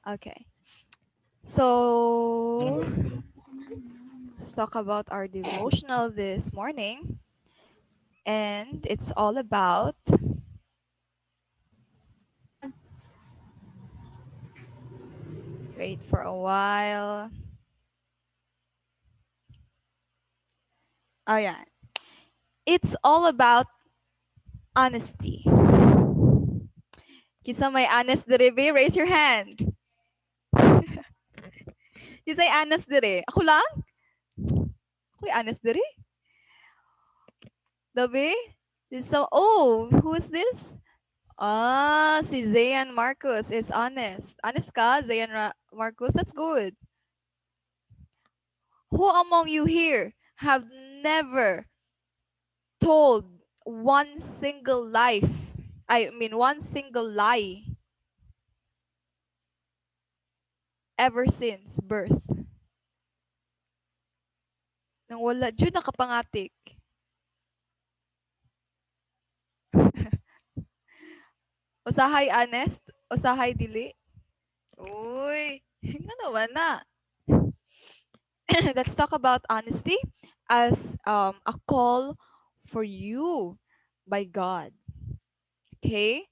Okay. So let's talk about our devotional this morning. And it's all about, wait for a while. Oh, yeah. It's all about honesty. Kisa may honest dire, be? Raise your hand. Kisa honest dire. Ako lang? Ako honest dire? Dabi? So, oh, who is this? Ah, si Zayan Marcos is honest. Honest ka, Zayan Marcos? That's good. Who among you here have never told one single life? I mean, one single lie ever since birth? Nang wala, dyan nakapangatik. Usahay honest? Usahay dili? Uy, nga naman na. Let's talk about honesty as a call for you by God. Okay?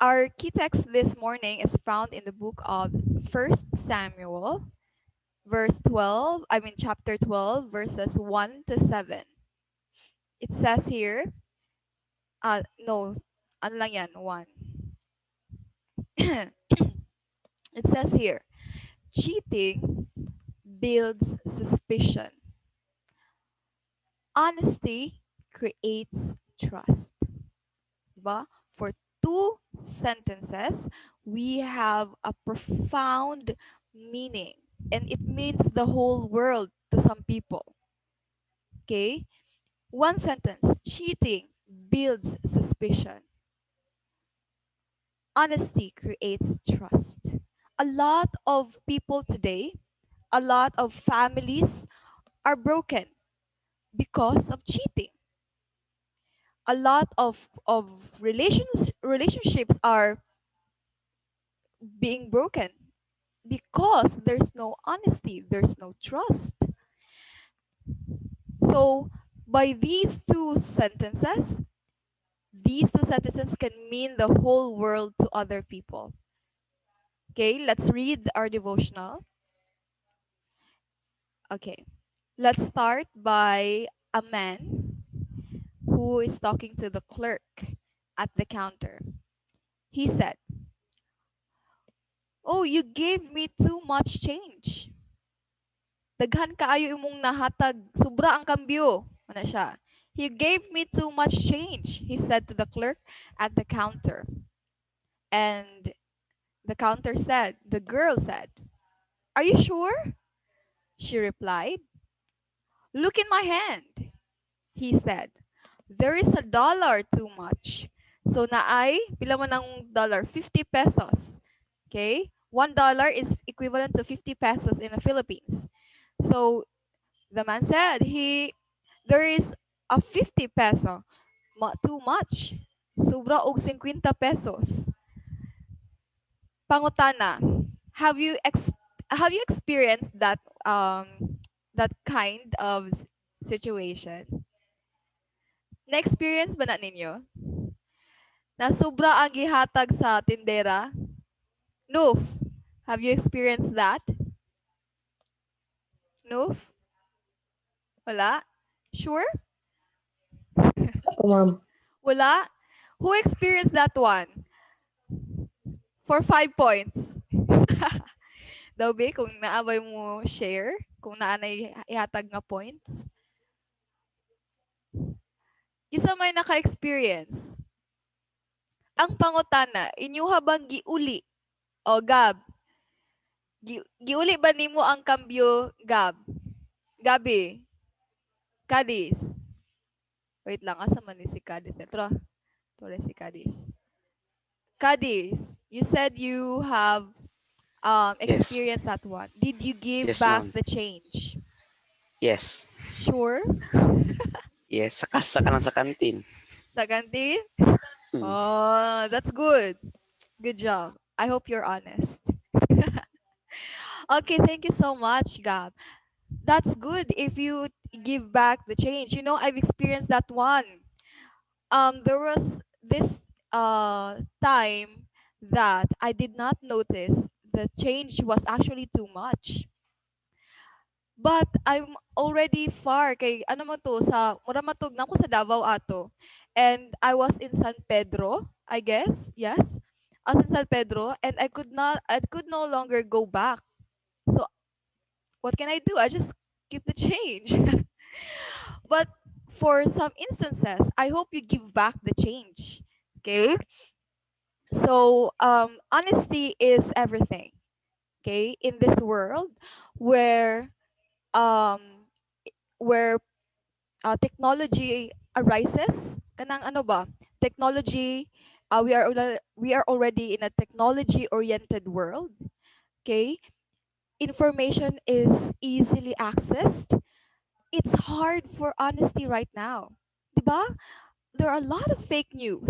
Our key text this morning is found in the book of First Samuel, chapter 12, verses 1 to 7. It says here, no, ano lang yan, 1. It says here, cheating builds suspicion. Honesty creates trust. Diba? For two sentences, we have a profound meaning, and it means the whole world to some people. Okay? One sentence, cheating builds suspicion. Honesty creates trust. A lot of people today, a lot of families are broken because of cheating. A lot of relationships are being broken because there's no honesty, there's no trust. So, by these two sentences can mean the whole world to other people. Okay, let's read our devotional. Okay, let's start by a man who is talking to the clerk at the counter. He said, "Oh, you gave me too much change. Daghan kaayo imong nahatag, sobra ang kambyo." Ano siya? "You gave me too much change," he said to the clerk at the counter. And the girl said, "Are you sure?" She replied. "Look in my hand," he said. "There is $1 too much." So naay, pila man ang dollar? 50 pesos. Okay? $1 is equivalent to 50 pesos in the Philippines. So the man said there is a 50 peso too much. Sobra og 50 pesos. Pangutana, have you experienced that kind of situation? Na-experience ba na ninyo? Na sobra ang gihatag sa tindera? Noof, have you experienced that? Noof? Wala? Sure? Ma'am. Wala? Who experienced that one? For 5 points. Daw be, kung naabay mo share, kung naanay ihatag nga points. Isa may naka-experience. Ang pangutana, inyo habang giuli. O, Gab. Giuli ba nimo ang kambyo, Gab? Gabi. Kadis. Wait lang, asa man ni si Kadis? Ito si Kadis. Kadis, you said you have Yes. experienced that one. Did you give Yes, back ma'am. the change? Yes. Sure? Yes. Sa kasa ka lang sa kantin. Sa kantin? Mm. Oh, that's good. Good job. I hope you're honest. Okay, thank you so much, Gab. That's good if you give back the change. You know, I've experienced that one. There was this time that I did not notice the change was actually too much. But I'm already far kay ano man to sa mura matug na ko sa Davao ato. And I was in San Pedro, I guess. Yes. I was in San Pedro and I could no longer go back. So what can I do? I just keep the change. But for some instances, I hope you give back the change. Okay? So honesty is everything. Okay? In this world where um where technology arises, kanang ano ba? Technology we are already in a technology oriented world. Okay? Information is easily accessed. It's hard for honesty right now. 'Di ba? There are a lot of fake news.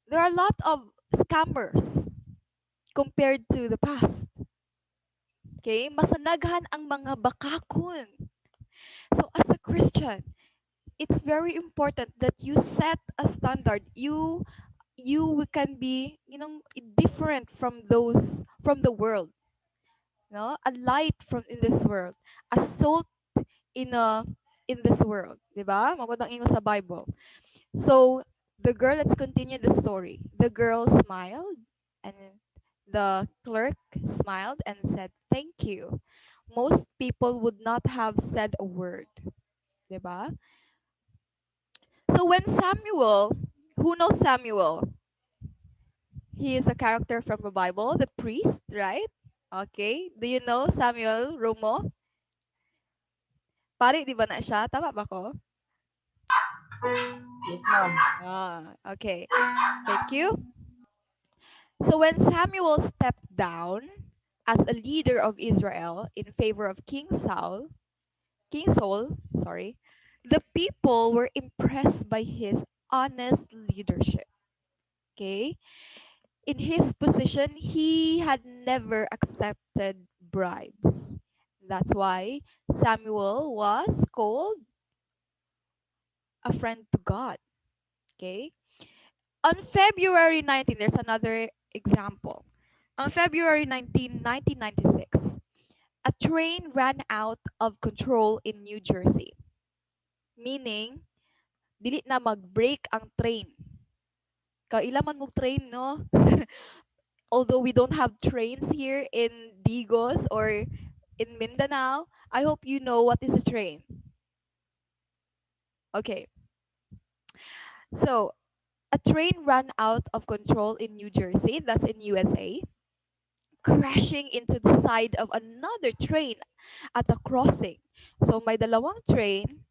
There are a lot of scammers compared to the past. Okay? Masanaghan ang mga bakakon. So as a Christian, it's very important that you set a standard. You can be, different from those from the world. No? A light from in this world. A salt in a in this world. 'Di ba? Mabutang ingo sa Bible. So the girl, let's continue the story. The girl smiled and the clerk smiled and said, "Thank you." Most people would not have said a word, 'di ba? So when Samuel, who knows Samuel? He is a character from the Bible, the priest, right? Okay. Do you know Samuel Romo? Pare, di ba na siya? Tama ba ko? Yes, ma'am. Okay. Thank you. So when Samuel stepped down as a leader of Israel in favor of King Saul, sorry, the people were impressed by his honest leadership. Okay? In his position, he had never accepted bribes. That's why Samuel was called a friend to God. Okay? On February 19, there's another example. On February 19, 1996, a train ran out of control in New Jersey. Meaning, dili na mag-break ang train. Kaila man mo train, no? Although we don't have trains here in Digos or in Mindanao, I hope you know what is a train. Okay. So, a train ran out of control in New Jersey, that's in USA, crashing into the side of another train at a crossing. So, may dalawang train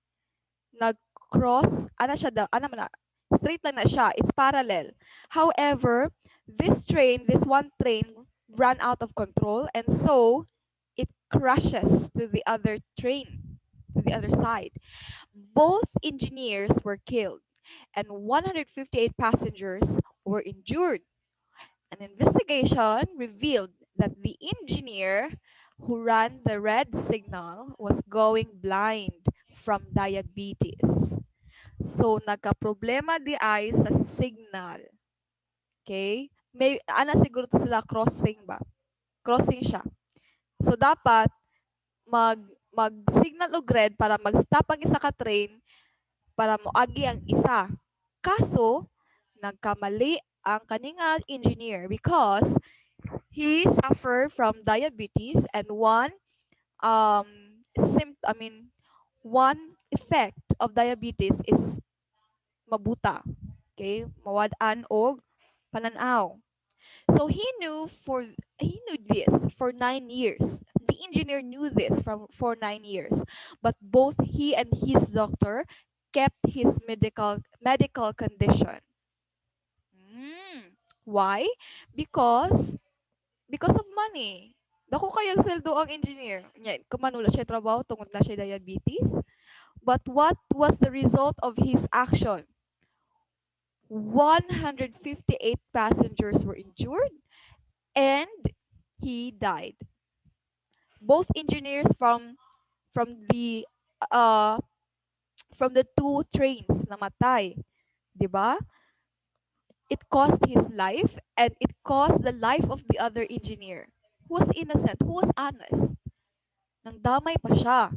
nag-cross, ana siya da, ana man na, straight lang na siya, it's parallel. However, this one train ran out of control and so it crashes to the other train, to the other side. Both engineers were killed and 158 passengers were injured. An investigation revealed that the engineer who ran the red signal was going blind from diabetes. So, nagka-problema di ay sa signal. Okay? May, ana siguro to sila crossing ba? Crossing siya. So, dapat mag-signal og red para mag-stop ang isa ka train para moagi ang isa. Kaso, nagkamali ang kaninga engineer because he suffered from diabetes and um I mean one effect of diabetes is mabuta. Okay? Mawad-an og pananaw. So he knew this for 9 years. The engineer knew this for 9 years, but both he and his doctor kept his medical condition. Mm. Why? Because because of money. Dako kayang sweldo ang engineer. Nya, kumanula siya trabaho tungod na siya diabetes. But what was the result of his action? 158 passengers were injured and he died. both engineers from the uh from the two trains namatay, 'di ba? It cost his life and it cost the life of the other engineer who was innocent, who was honest. Nangdamay pa siya.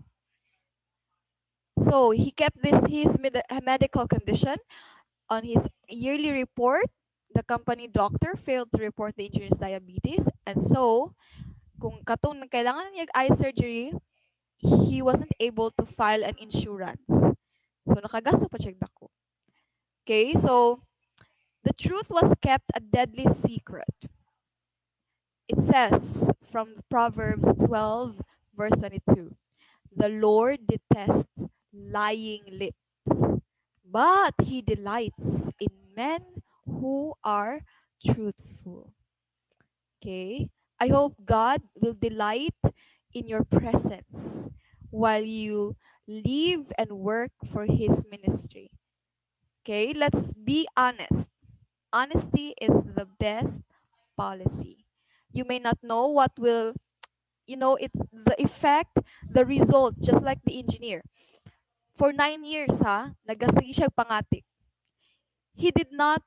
So he kept his medical condition on his yearly report. The company doctor failed to report the engineer's diabetes, and so kung katong kailangan niya eye surgery, he wasn't able to file an insurance. So nakagasto pa siya dako. Okay, so the truth was kept a deadly secret. It says from Proverbs 12, verse 22, the Lord detests lying lips, but he delights in men who are truthful. Okay? I hope God will delight in your presence while you live and work for his ministry. Okay? Let's be honest. Honesty is the best policy. You may not know what will, it's the effect, the result, just like the engineer. For 9 years, nagasigi siya pangatik. He did not,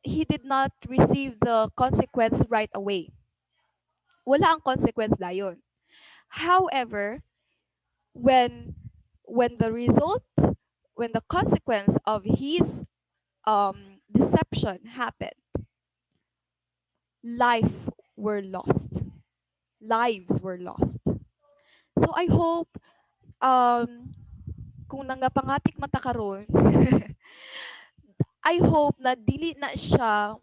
he did not receive the consequence right away. Wala ang consequence dayon. However, when when the result, when the consequence of his deception happened, life were lost. Lives were lost. So I hope kung nangapangatik mata karon, I hope na dili na siya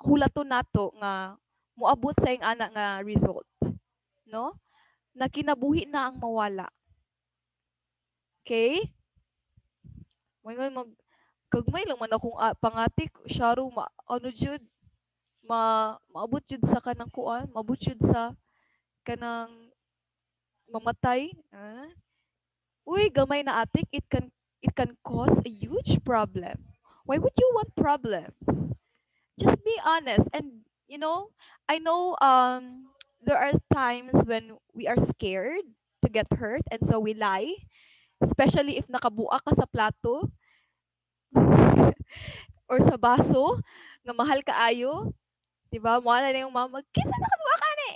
hulaton nato nga moabot sa ing ana nga result, no? Na kinabuhi na ang mawala. Okay? Moingon kagmay lang man akong pangatik, syaro ano jud maabot jud sa kanang kuan, maabot jud sa kanang mamatay. Uy, gamay na atik, it can cause a huge problem. Why would you want problems? Just be honest. And I know there are times when we are scared to get hurt and so we lie, especially if nakabuak ka sa plato or sa baso nga mahal kaayo, 'di ba? Mo na yung mama, kinsa nakabuak ka ni?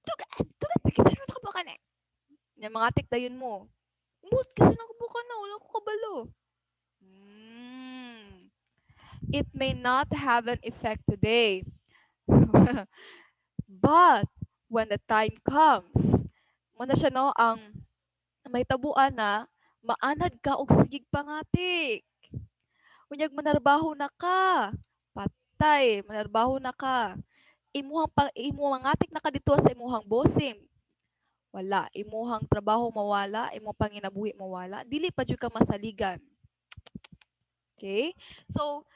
Tugan, kinsa nakabuak ka ni? Yung mga tik dayon mo. Umot kasi nakabuak ka na, wala ko kabalo. It may not have an effect today. But when the time comes, mo na siya no ang may tabuan na maanad ka og sigig pangatik. Unyag manarbaho na ka. Patay, manarbaho na ka. Imuhang ngatik na ka dito sa imuhang bossing. Wala, imuhang trabaho mawala, imuhang panginabuhi mawala, dili pa jud ka masaligan. Okay? So,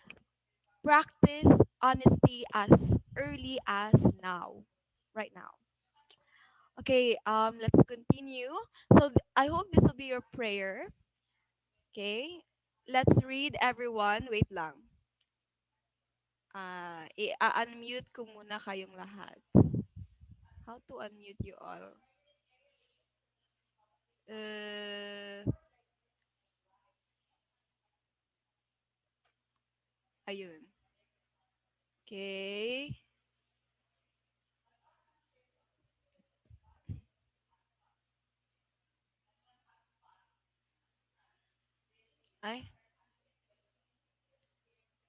practice honesty as early as now. Right now. Okay, let's continue. So I hope this will be your prayer. Okay, let's read everyone. Wait lang. I-unmute ko muna kayong lahat. How to unmute you all? Ayun. Okay. Ay.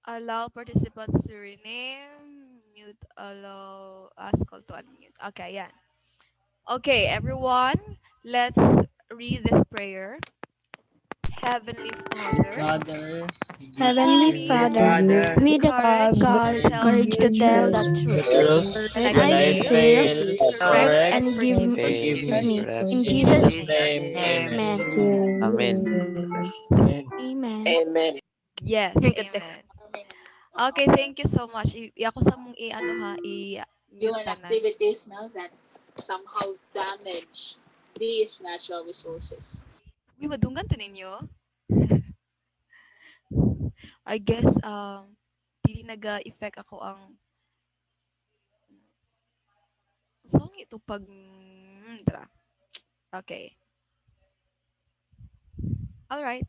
Allow participants to rename. Mute. Allow. Ask all to unmute. Okay, yan. Okay, everyone. Let's read this prayer. Heavenly Father, Heavenly Father, give me the courage to tell the truth. When I fail, correct and Forgive forgive me. correct. In Jesus' name, amen. Amen. Amen. Yes, amen. Okay, thank you so much. Ako sa mong Doing i-mute tanan. activities now that somehow damage these natural resources. Uy, madunggan to ninyo. I guess, dili naga-effect ako ang So, ito pag... Tara. Okay. Alright.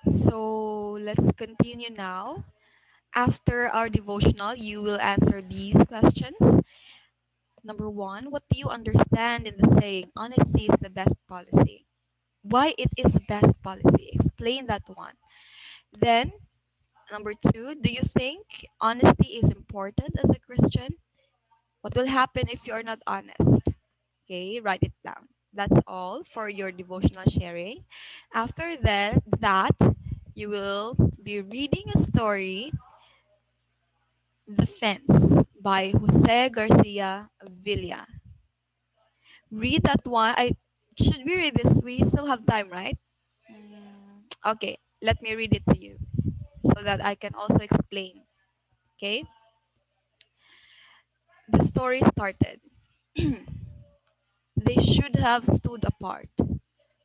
So, let's continue now. After our devotional, you will answer these questions. Number one, what do you understand in the saying, honesty is the best policy? Why it is the best policy? Explain that one. Then, number two, do you think honesty is important as a Christian? What will happen if you are not honest? Okay, write it down. That's all for your devotional sharing. After that you will be reading a story, The Fence by Jose Garcia Villa. Read that one. Should we read this? We still have time, right? Okay, let me read it to you so that I can also explain. Okay? The story started. They should have stood apart,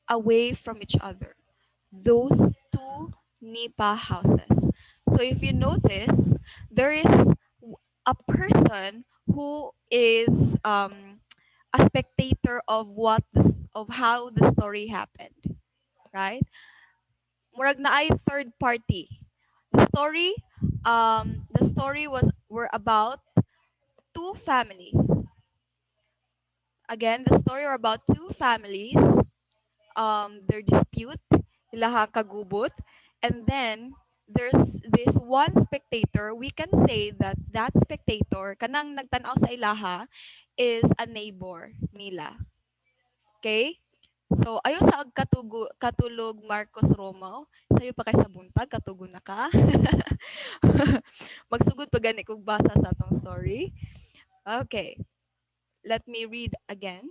away from each other. Those two nipa houses. So if you notice, there is a person who is a spectator of of how the story happened, right? Murag na ay third party. The story, the story was were about two families. Again, the story were about two families, their dispute, ilahang kagubot, and then there's this one spectator. We can say that that spectator, kanang nagtanaw sa ilaha, is a neighbor nila. Okay? So, ayo sa katulog Marcos Romo, sayo pa kay sa buntag, katugo na ka. Magsugod pa gani kung basa sa atong story. Okay. Let me read again.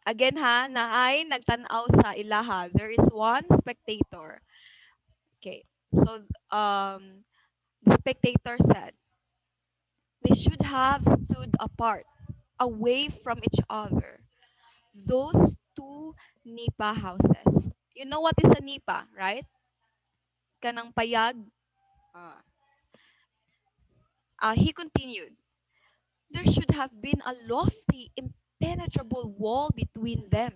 Again ha, naay nagtanaw sa ilaha. There is one spectator. Okay. So, the spectator said, they should have stood apart, away from each other. Those two nipa houses. You know what is a nipa, right? Kanang payag. Uh, he continued, there should have been a lofty, impenetrable wall between them.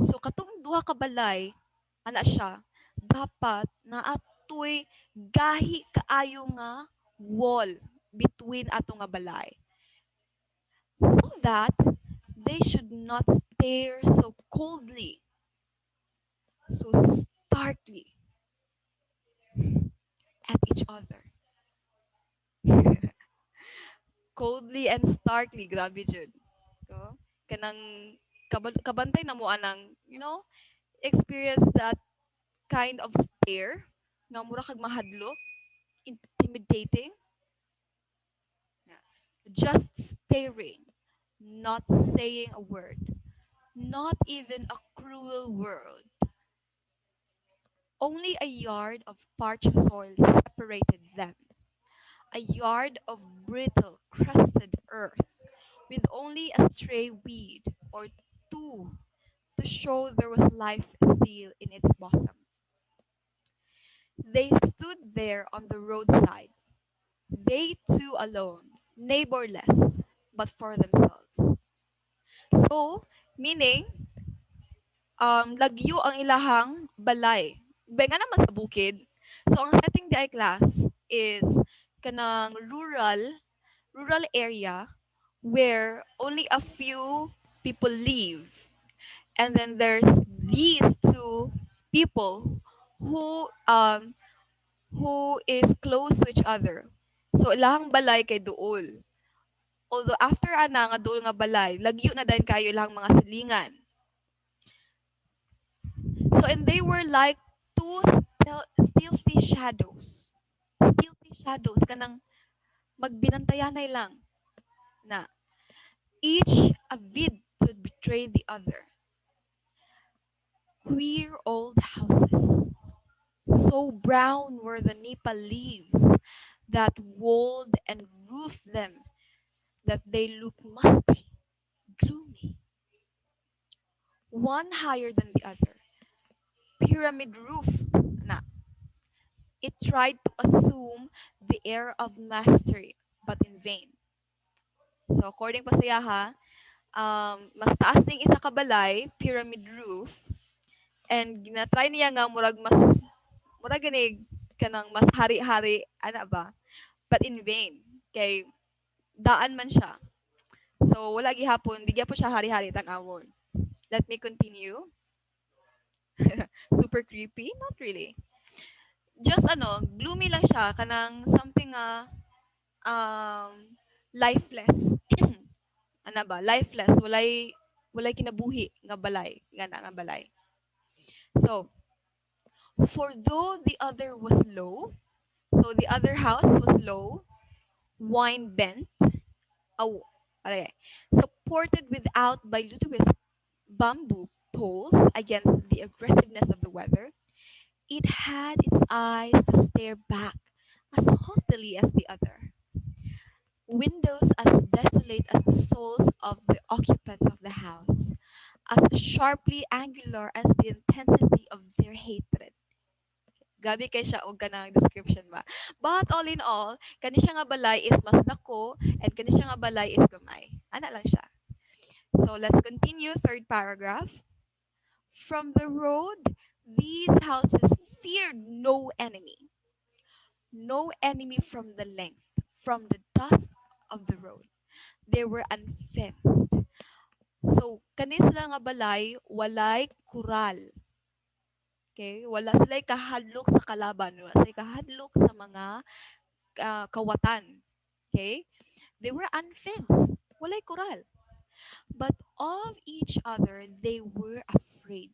So katong duha ka balay, ana siya, dapat naatoy gahi kaayo nga wall between ato nga balay. So that they should not stare so coldly, so starkly at each other. Coldly and starkly, grabe jud. So, kanang kabantay na mo anang, experience that kind of stare nga mura kag mahadlok, intimidating. Yeah. Just staring, not saying a word, not even a cruel word. Only a yard of parched soil separated them, a yard of brittle, crusted earth, with only a stray weed or two to show there was life still in its bosom. They stood there on the roadside, they two alone, neighborless, but for themselves. So, meaning, lagyo ang ilahang balay. Benga naman sa bukid. So, ang setting di ay class is kanang rural area where only a few people live. And then there's these two people who is close to each other. So ilang balay kay duol. Although after ana nga duol nga balay, lagyo na din kayo ilang mga silingan. So and they were like two stealthy shadows. Stealthy shadows kanang magbinantayanay lang na each avid to betray the other. Queer old houses. So brown were the nipa leaves that walled and roofed them that they looked musty, gloomy. One higher than the other, pyramid roofed. Na. It tried to assume the air of mastery, but in vain. So, according pa siya ha, mas taas ning isa ka balay, pyramid roof, and ginatry niya nga murag ganig kanang mas hari-hari, ana ba? But in vain. Kay daan man siya. So, wala gihapon, di gyapon siya hari-hari tan-awon. Let me continue. Super creepy? Not really. Just gloomy lang siya, kanang something lifeless. Ana ba? Lifeless, walay kinabuhi nga balay, nga balay. So, for though the other was low, so the other house was low, wine bent, oh, okay, supported without by Ludwig's bamboo poles against the aggressiveness of the weather, it had its eyes to stare back as haughtily as the other. Windows as desolate as the souls of the occupants of the house, as sharply angular as the intensity of their hatred. Grabe kay siya og kanang description ba. But all in all, kani siya nga balay is mas dako and kani siya nga balay is gamay. Ana lang siya. So let's continue third paragraph. From the road, these houses feared no enemy. No enemy from the length, from the dust of the road. They were unfenced. So, kani sila nga balay, walay kural. Okay? Wala sila kahadlok sa kalaban. Wala sila kahadlok sa mga kawatan. Okay? They were unfenced. Walay kural. But of each other, they were afraid.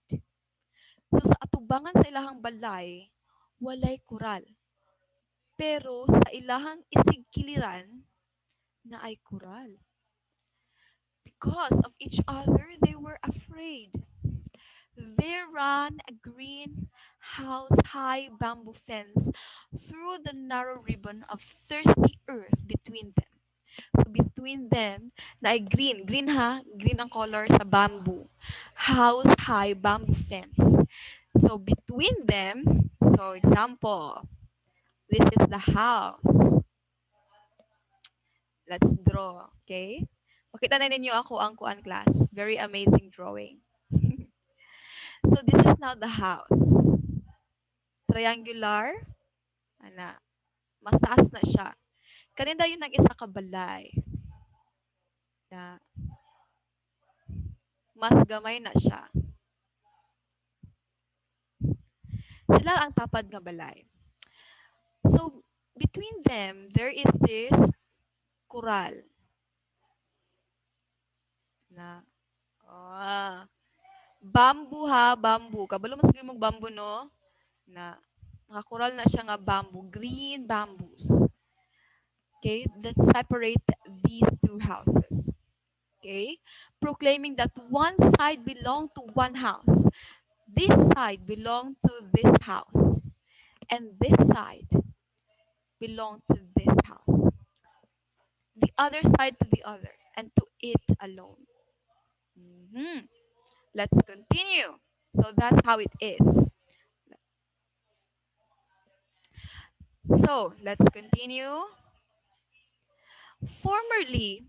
So, sa atubangan sa ilahang balay, walay kural. Pero sa ilahang isigkiliran, na ay kural. Because of each other, they were afraid. There ran a green house-high bamboo fence through the narrow ribbon of thirsty earth between them. So between them, na ay green. Green ha? Green ang color sa bamboo. House-high bamboo fence. So between them, so example, this is the house. Let's draw, okay? Makita na ninyo ako ang kuan class. Very amazing drawing. So this is now the house. Triangular. Ana. Mas taas na siya. Kanina yun ang isa ka balay. Na mas gamay na siya. Sila ang tapad nga balay. So between them, there is this kural. Na bamboo ha, bamboo. Kabalo mas mag bamboo no? Na nakakural na siya nga bamboo, green bamboos. Okay, that separate these two houses. Okay, proclaiming that one side belonged to one house. This side belonged to this house. And this side belonged to this house. The other side to the other, and to it alone. Let's continue. So that's how it is. So let's continue. Formerly,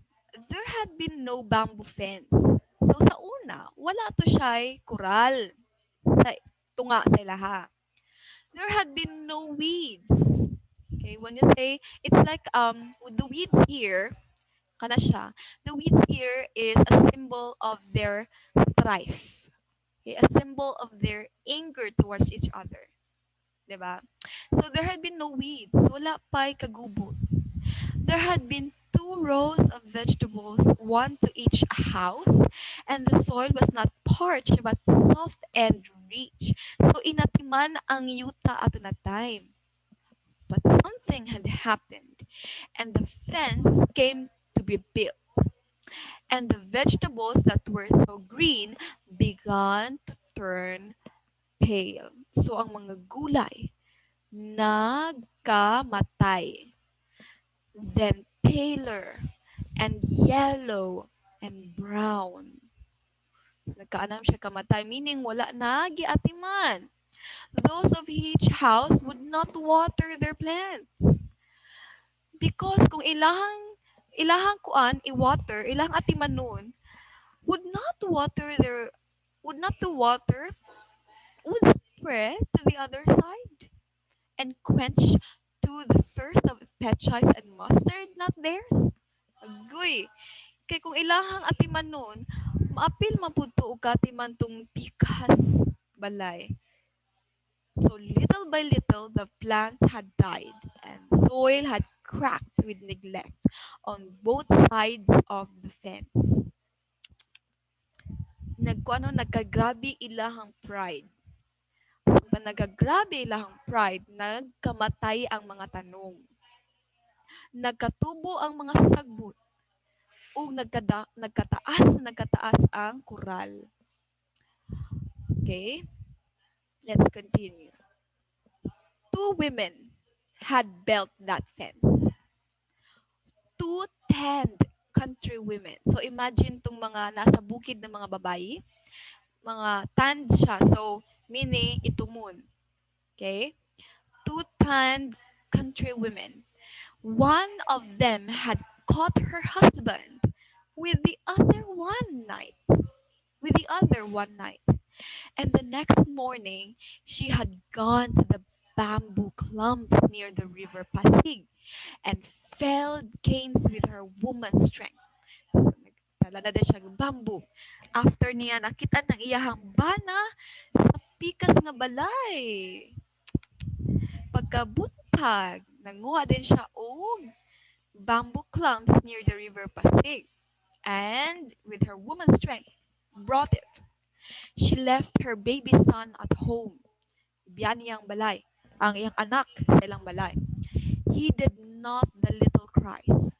there had been no bamboo fence. So sa una, wala to siya'y kural sa tunga sa ilaha. There had been no weeds. Okay, when you say, it's like with the weeds here, kana siya, the weeds here is a symbol of their strife. Okay, a symbol of their anger towards each other. Diba? So there had been no weeds. Wala pa'y kagubot. There had been 2 rows of vegetables, one to each house, and the soil was not parched but soft and rich. So inatiman ang yuta ato na time. But something had happened, and the fence came to be built. And the vegetables that were so green began to turn pale. So ang mga gulay nagkamatay. Then paler and yellow and brown. Nagkaanam siya kamatay, meaning wala na giatiman. Those of each house would not water their plants. Because kung ilahang kuan i-water, ilahang atimanon, would not the water would spread to the other side and quench to the thirst of pechay and mustard, not theirs? Agoy. Kay kung ilahang atimanon, maapil maputo og katiman tong pikas balay. So little by little, the plants had died, and soil had cracked with neglect on both sides of the fence. Nagkagrabe ilahang pride. Sa nagagrabe ilahang pride, nagkamatay ang mga tanong. Nagkatubo ang mga sagbot, o nagkataas ang kural. Okay? Let's continue. Two women had built that fence. Two tanned country women. So imagine tong mga nasa bukid na mga babae, mga tanned siya. So meaning itumun. Okay? Two tanned country women. One of them had caught her husband with the other one night. And the next morning, she had gone to the bamboo clumps near the river Pasig and felled canes with her woman's strength. So, nagdala na din siya ng bamboo. After niya, nakita ng iyahang bana sa pikas nga balay. Pagkabuntag, nanguha din siya og bamboo clumps near the river Pasig. And with her woman's strength, brought it. She left her baby son at home. Biyan niyang balay. Ang iyang anak sa ilang balay. He did not the little cries.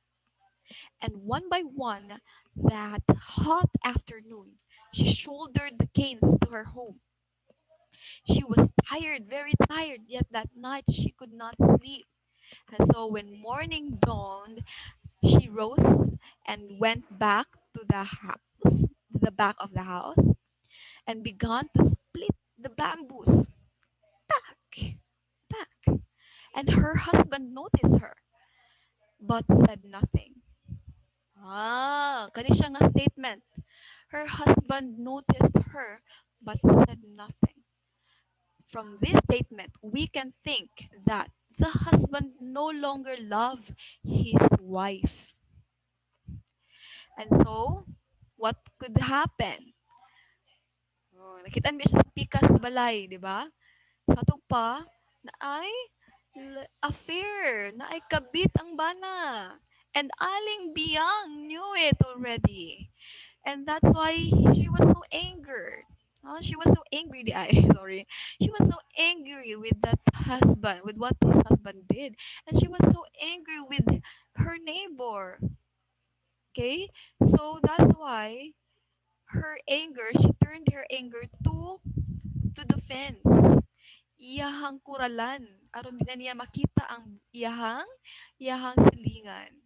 And one by one, that hot afternoon, she shouldered the canes to her home. She was tired, very tired, yet that night she could not sleep. And so when morning dawned, she rose and went back to the back of the house, and began to split the bamboos. Back, back. And her husband noticed her, but said nothing. Kani siya nga statement. Her husband noticed her, but said nothing. From this statement, we can think that the husband no longer loved his wife. And so, what could happen? Nakita niyo siya sa pikas balay, di ba? Sa ato pa, na ay affair, na ay kabit ang bana. And Aling Biang knew it already. And that's why she was so angered. She was so angry, sorry. She was so angry with that husband, with what his husband did. And she was so angry with her neighbor. Okay? So that's why she turned her anger to the fence. Iyahang kuralan. Aron di na niya makita ang iyahang silingan.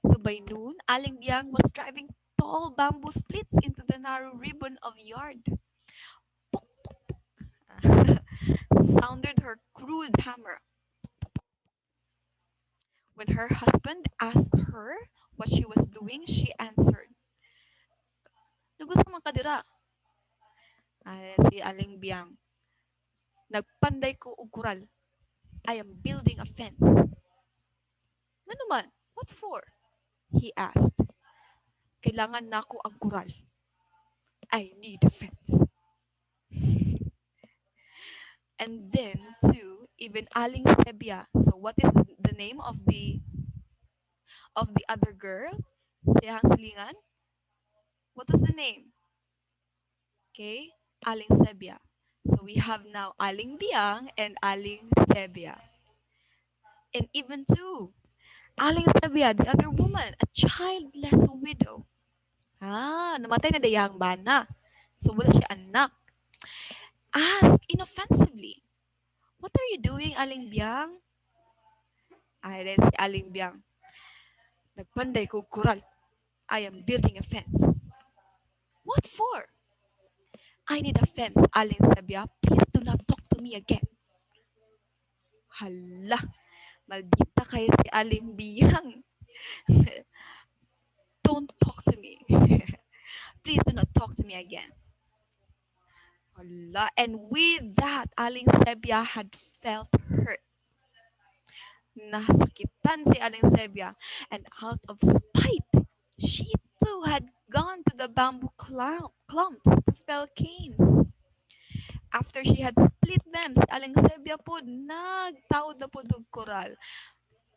So by noon, Aling Biang was driving tall bamboo splits into the narrow ribbon of yard. Puk, puk, puk. Sounded her crude hammer. When her husband asked her what she was doing, she answered, "Lugos man kadira." Si Aling Biang, "Nagpanday ko og kural. I am building a fence." "Ngano man? What for?" he asked. "Kailangan nako ang kural. I need a fence." And then, too, even Aling Sebia. So, what is the name of the other girl? Siyang silingan? What is the name? Okay, Aling Sebia. So, we have now Aling Biang and Aling Sebia. And even too, Aling Sebia, the other woman, a childless widow. Namatay na dayang bana. So, wala siya anak. Asked inoffensively, "What are you doing, Aling Biang?" Then si Aling Biang, "Nagpanday ko kural. I am building a fence." "What for?" "I need a fence, Aling Sebia. Please do not talk to me again." Hala, maldita kayo si Aling Biang. me again. Hala. And with that, Aling Sebia had felt hurt. Nasakitan si Aling Sebia. And out of spite, she too had gone to the bamboo clumps to fell canes. After she had split them, si Aling Sebia po nagtawid na po og koral.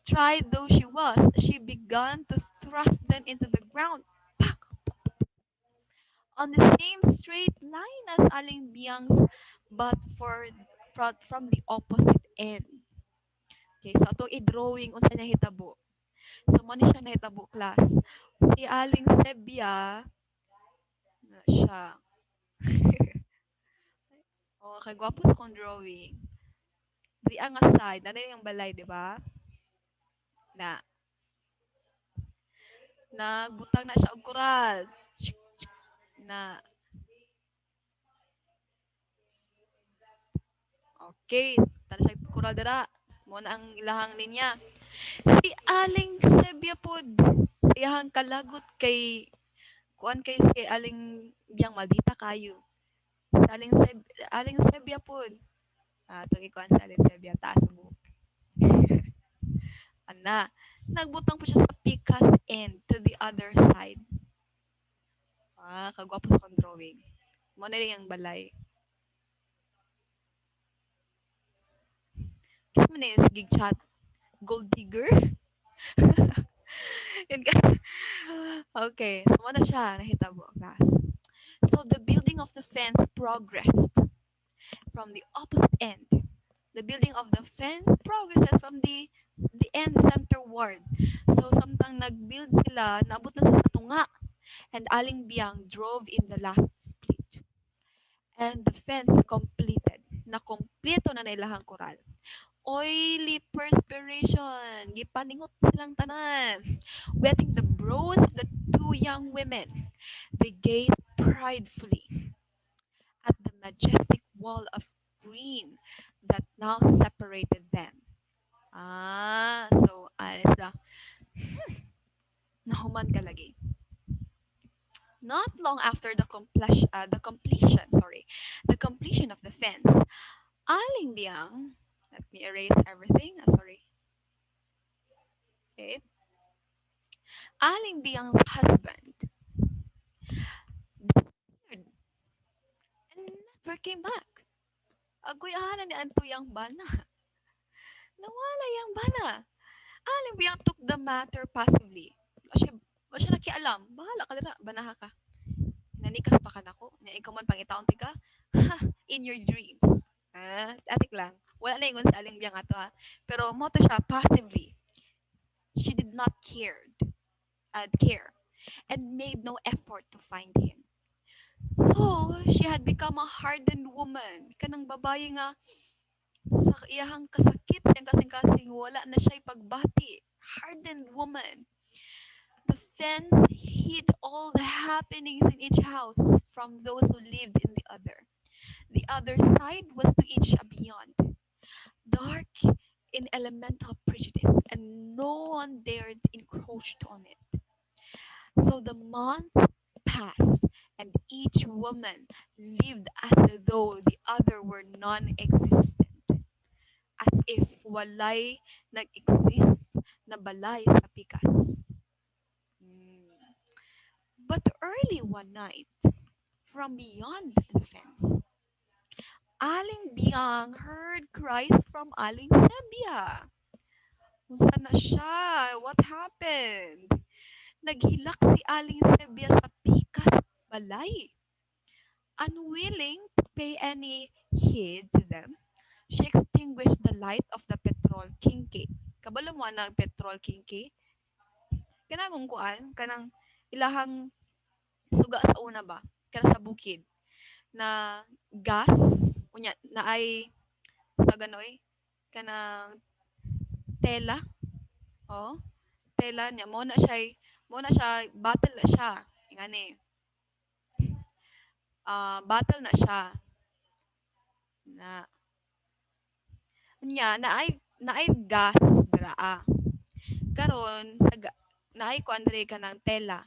Tried though she was, she began to thrust them into the ground. Pak! On the same straight line as Aling Biang's, but from the opposite end. Okay, so itong i-drawing unsa na hitabo. So mo ni siya nahitabo class. Si Aling Sebia na siya. Oh, kay gwapo sa kong drawing. Di ang aside, na yung balay, di ba? Na nagbutang na siya og koral. Na okay, tana siya koral dira. Mo na ang ilahang linya. Si Aling Sebia pod, si iyang kalagot kay kuan kay si Aling Biyang maldita kayo. Si Aling Sebia pod. Itong ikuan si Aling Sebia taas mo. Ana, nagbutang po siya sa pikas end to the other side. Kagwapo sa kong drawing. Mo na rin ang balay. Kasi mo na yung sigig chat. Gold digger? Yun ka. Okay, so mo na siya. Nahitabo, class. So the building of the fence progressed from the opposite end. The building of the fence progresses from the end centerward. So samtang nag-build sila, naabot na sa tunga. And Aling Biang drove in the last split. And the fence completed. Nakompleto na nailahang koral. Oily perspiration. Gipaningot silang tanan. Wetting the brows of the two young women. They gazed pridefully at the majestic wall of green that now separated them. So, sila. Nahuman ka lagi. Not long after the completion of the fence, Aling Biang, let me erase everything. Sorry. Okay. Aling Biang's husband disappeared and never came back. Aguyahanan ni Anto yang bana. Nawala yang bana. Aling Biang took the matter passively. Wa siya nakialam. Bahala ka dira, banaha ka. Nanikas pa ka nako. Na ikaw man pangitaon ti ka. In your dreams. Atik lang. Wala na ingon sa Aling Biang ato ha. Pero mo to siya passively. She did not care and made no effort to find him. So, she had become a hardened woman. Kanang babae nga sa iyahang kasakit, siyang kasing-kasing, wala na siya pagbati. Hardened woman. The fence hid all the happenings in each house from those who lived in the other. The other side was to each a beyond, dark in elemental prejudice, and no one dared encroach on it. So the months passed, and each woman lived as though the other were non-existent, as if walay nag-exist na balay sa pikas. But early one night, from beyond the fence, Aling Biang heard cries from Aling Sebia. Unsa na siya? What happened? Naghilak si Aling Sebia sa pikas balay. Unwilling to pay any heed to them, she extinguished the light of the petrol kinki. Kabalo mo ang petrol kinki? Kanang kuan, kanang ilahang suga sa una ba? Kanang sa bukid na gas unya na ay sa ganoy kanang tela. Oh, tela niya mo na siya battle na siya. Ngani. Battle na siya. Na unya na ay gas dira. Karon sa naay kuan diri kanang tela.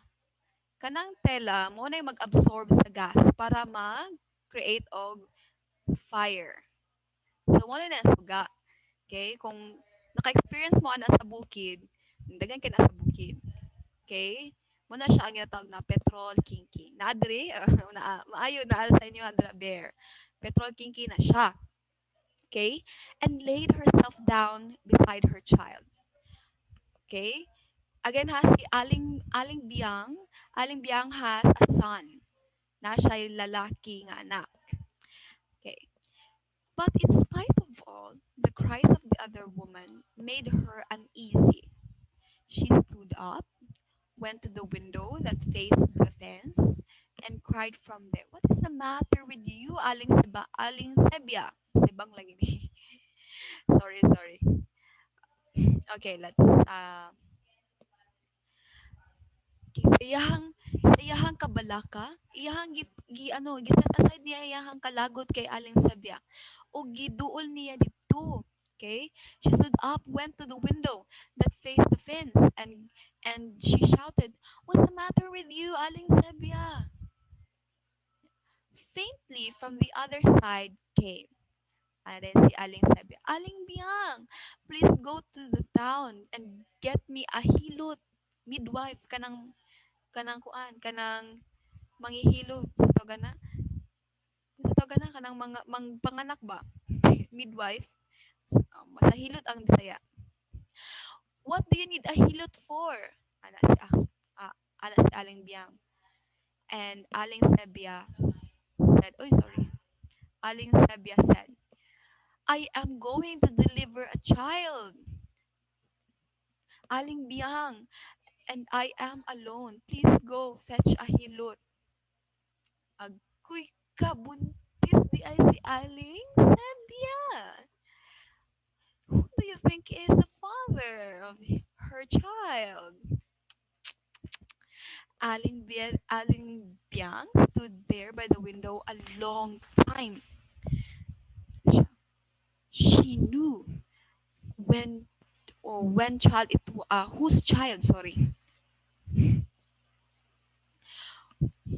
Kanang tela mo na mag-absorb sa gas para mag-create og fire. So mo na suga. Okay? Kung naka-experience mo ana sa bukid, dagan kay na sa bukid. Okay? Mo na siya ang ginatawag na petrol kinky. Na adre, maayo na sa inyo adra bear. Petrol kinky na siya. Okay? And laid herself down beside her child. Okay? Again ha, si Aling Biang has a son. Na siya'y lalaki nga anak. Okay. But in spite of all, the cries of the other woman made her uneasy. She stood up, went to the window that faced the fence, and cried from there, "What is the matter with you, Aling Sebia?" Sebang lagi ni. Sorry. Okay, let's sa iyahang kabalaka, gi set aside niya iyahang kalagot kay Aling Sebia o giduol niya dito. Okay? She stood up, went to the window that faced the fence, and she shouted, "What's the matter with you, Aling Sebia?" Faintly from the other side came. And then si Aling Sebia, "Aling Biang, please go to the town and get me a hilot midwife kanang manghihilot sa tawag na kanang mga panganak ba midwife masahilot ang Bisaya. What do you need a hilot for? Ana si Ax, ana si Aling Biang. And Aling Sebia said, "Oy, sorry." Aling Sebia said, "I am going to deliver a child. Aling Biang, and I am alone. Please go fetch a hilot." Agkuy kabuntis di ay si Aling Sebia. Who do you think is the father of her child? Aling Biang stood there by the window a long time. She knew when whose child, sorry.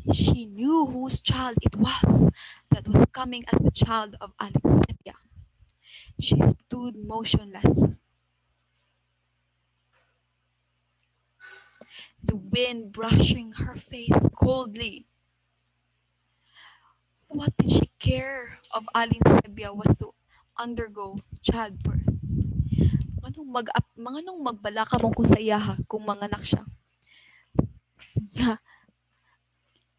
She knew whose child it was that was coming as the child of Alexandria. She stood motionless. The wind brushing her face coldly. What did she care of Aling Sebia was to undergo childbirth? Manganong magbala ka mo ko sa iyaha kung manganak siya. Nga,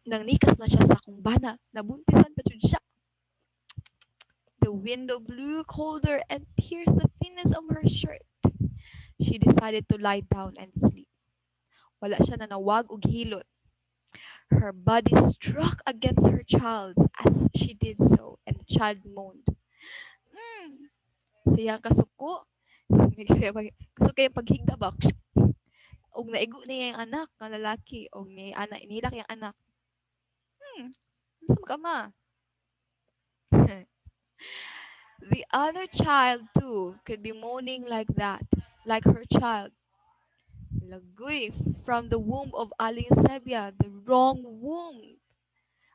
nang nikas man siya sa akong bana, nabuntisan pa jud siya. The window blew colder and pierced the thinness of her shirt. She decided to lie down and sleep. Wala siya nanawag og hilot. Her body struck against her child's as she did so, and the child moaned. Siyang kasuko. Gusto kayong paghigda ba? Og naigo niya yung anak ng lalaki. Og inilak yung anak. Saan ka ma? The other child too could be moaning like that, like her child. Lagoy, from the womb of Aling Sebia, the wrong womb.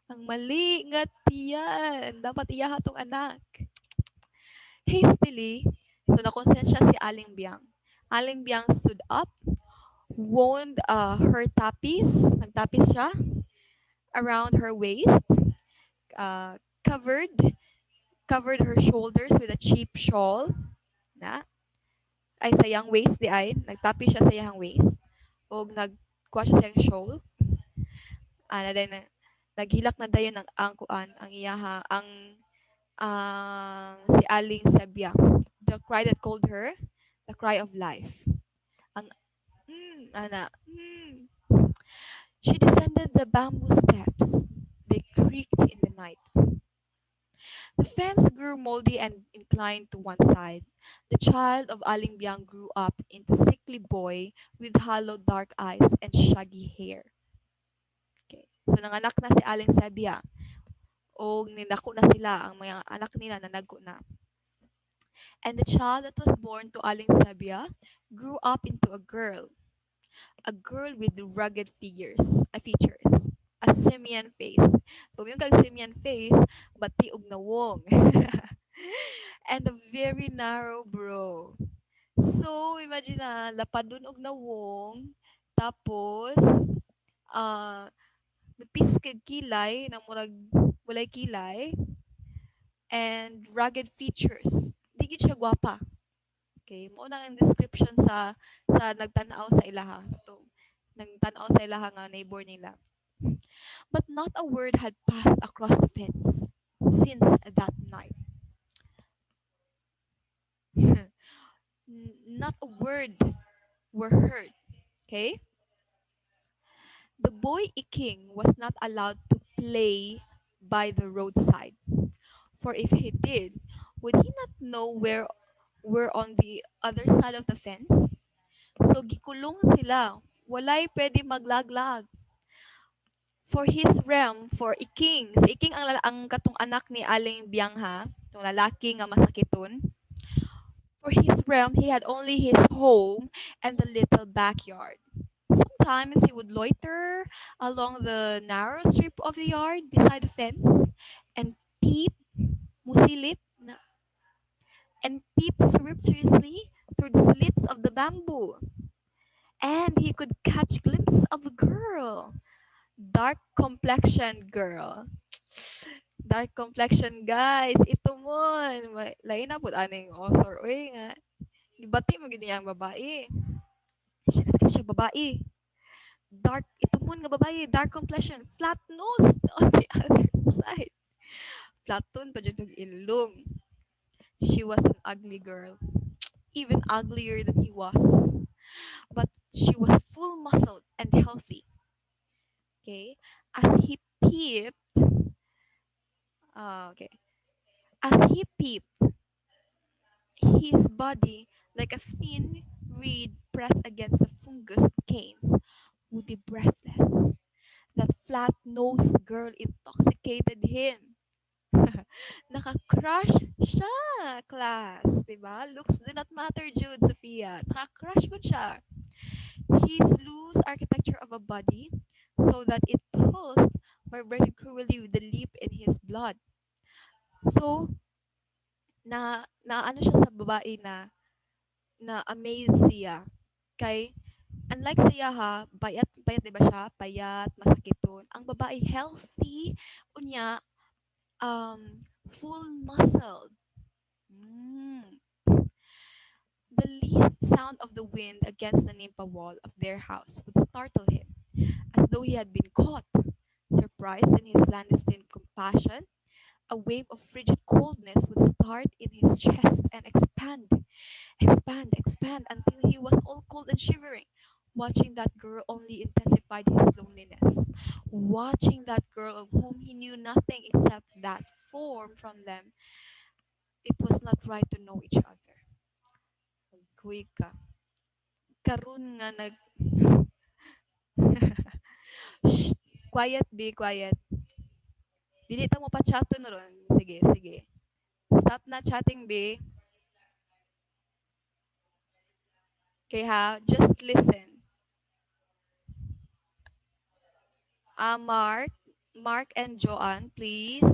Ang mali nga tiyan. Dapat iyaha tong anak. Hastily, so nakonsensya si Aling Biang. Aling Biang stood up, wound her tapis, nagtapis siya, around her waist, covered her shoulders with a cheap shawl, na, ay sa iyang waist di ay, nagtapis siya sa iyang waist, o nagkuha siya sa iyang shawl, na then, naghilak na dayon ang iyaha, si Aling Sebia. The cry that called her, the cry of life. Ang ana. She descended the bamboo steps. They creaked in the night. The fence grew moldy and inclined to one side. The child of Aling Biang grew up into a sickly boy with hollow dark eyes and shaggy hair. Okay. So nanganak na si Aling Sebia. O ninako na sila, ang mga anak nila na nagko na. And the child that was born to Aling Sebia grew up into a girl. A girl with rugged features. A simian face. Kung yung kag simian face, bati og nawong. And a very narrow bro. So, imagine na, lapadon og nawong, tapos, ah, mipis kag kilay, na murag walay kilay, and rugged features. Di gid siya gwapa. Okay, mo na ang description sa nagtan-aw sa ilaha. Ito, nagtan-aw sa ilaha nga neighbor nila. But not a word had passed across the fence since that night. Not a word were heard. Okay? The boy Iking was not allowed to play by the roadside. For if he did, would he not know where we're on the other side of the fence? So gikulong sila. Walay pwede maglaglag. For his realm, for Iking, si Iking ang katong anak ni Aling Biangha, itong lalaki nga masakiton. For his realm, he had only his home and the little backyard. Sometimes he would loiter along the narrow strip of the yard beside the fence and peep, musilip, and peep surreptitiously through the slits of the bamboo. And he could catch glimpses of a girl, dark complexion girl. Dark complexion, guys. Ito mo. Lain na po aning author. Uy nga. Ibati mo gini ang babae. Siya babae. Dark, ito mo nga babae. Dark complexion. Flat nose on the other side. Flaton pa dyan yung ilong. She was an ugly girl. Even uglier than he was. But she was full muscled and healthy. Okay? As he peeped, okay. As he peeped, his body, like a thin reed pressed against the fungus canes, would be breathless. That flat-nosed girl intoxicated him. Naka-crush siya, class. Diba? Looks do not matter, Jude, Sophia. Naka-crush ko siya. His loose architecture of a body, so that it pulsed, vibrated cruelly with the leap in his blood. So, na ano siya sa babae na amaze siya. Kay, unlike siya ha, payat diba siya? Payat, masakiton. Ang babae healthy, unya, full muscled. Mm. The least sound of the wind against the nimpa wall of their house would startle him, as though he had been caught. Surprised in his clandestine compassion, a wave of frigid coldness would start in his chest and expand until he was all cold and shivering. Watching that girl only intensified his loneliness. Watching that girl of whom he knew nothing except that, form from them, it was not right to know each other. Kuy ka. Karun nga nag... Shh, quiet, be quiet. Dili ta mo pa chaton ron. Sige, sige. Stop na chatting, be. Okay ha, just listen. Mark and Joanne, please.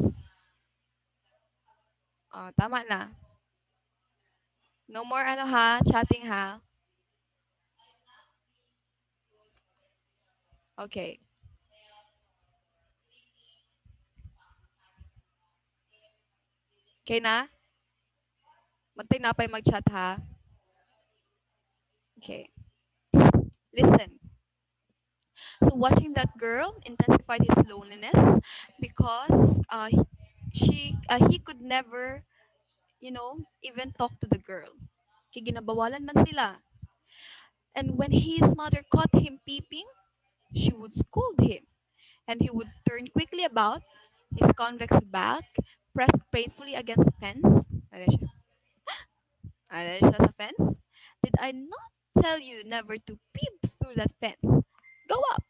Tama na. No more ano ha, chatting ha. Okay. Okay na? Magtay na pa mag-chat ha. Okay. Listen. So watching that girl intensified his loneliness because he could never, even talk to the girl. Kaya ginabawalan man sila. And when his mother caught him peeping, she would scold him. And he would turn quickly about, his convex back pressed painfully against the fence. Ano siya? Ano siya sa fence? Did I not tell you never to peep through that fence? Go up!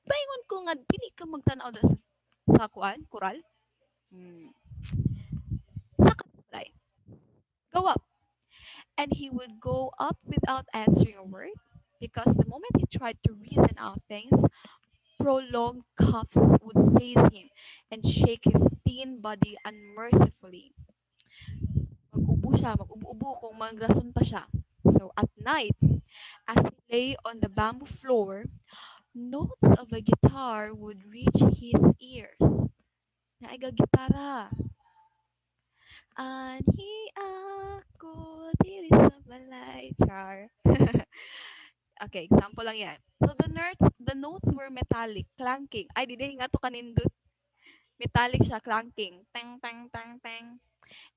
Paingon ko nga, dili ka magtanaw dra sa kural. Sa kanilay. Go up! And he would go up without answering a word. because the moment he tried to reason out things, prolonged coughs would seize him and shake his thin body unmercifully. Mag-ubo siya, mag-ubo-ubo kung magrason pa siya. So at night, as he lay on the bamboo floor, notes of a guitar would reach his ears. Naiga gitara. Anhi ako diri sa balay. Char. Okay, example lang yan. So the notes were metallic, clanking. Ay, di nga to kanindot. Metallic siya, clanking. Tang, tang, tang, tang.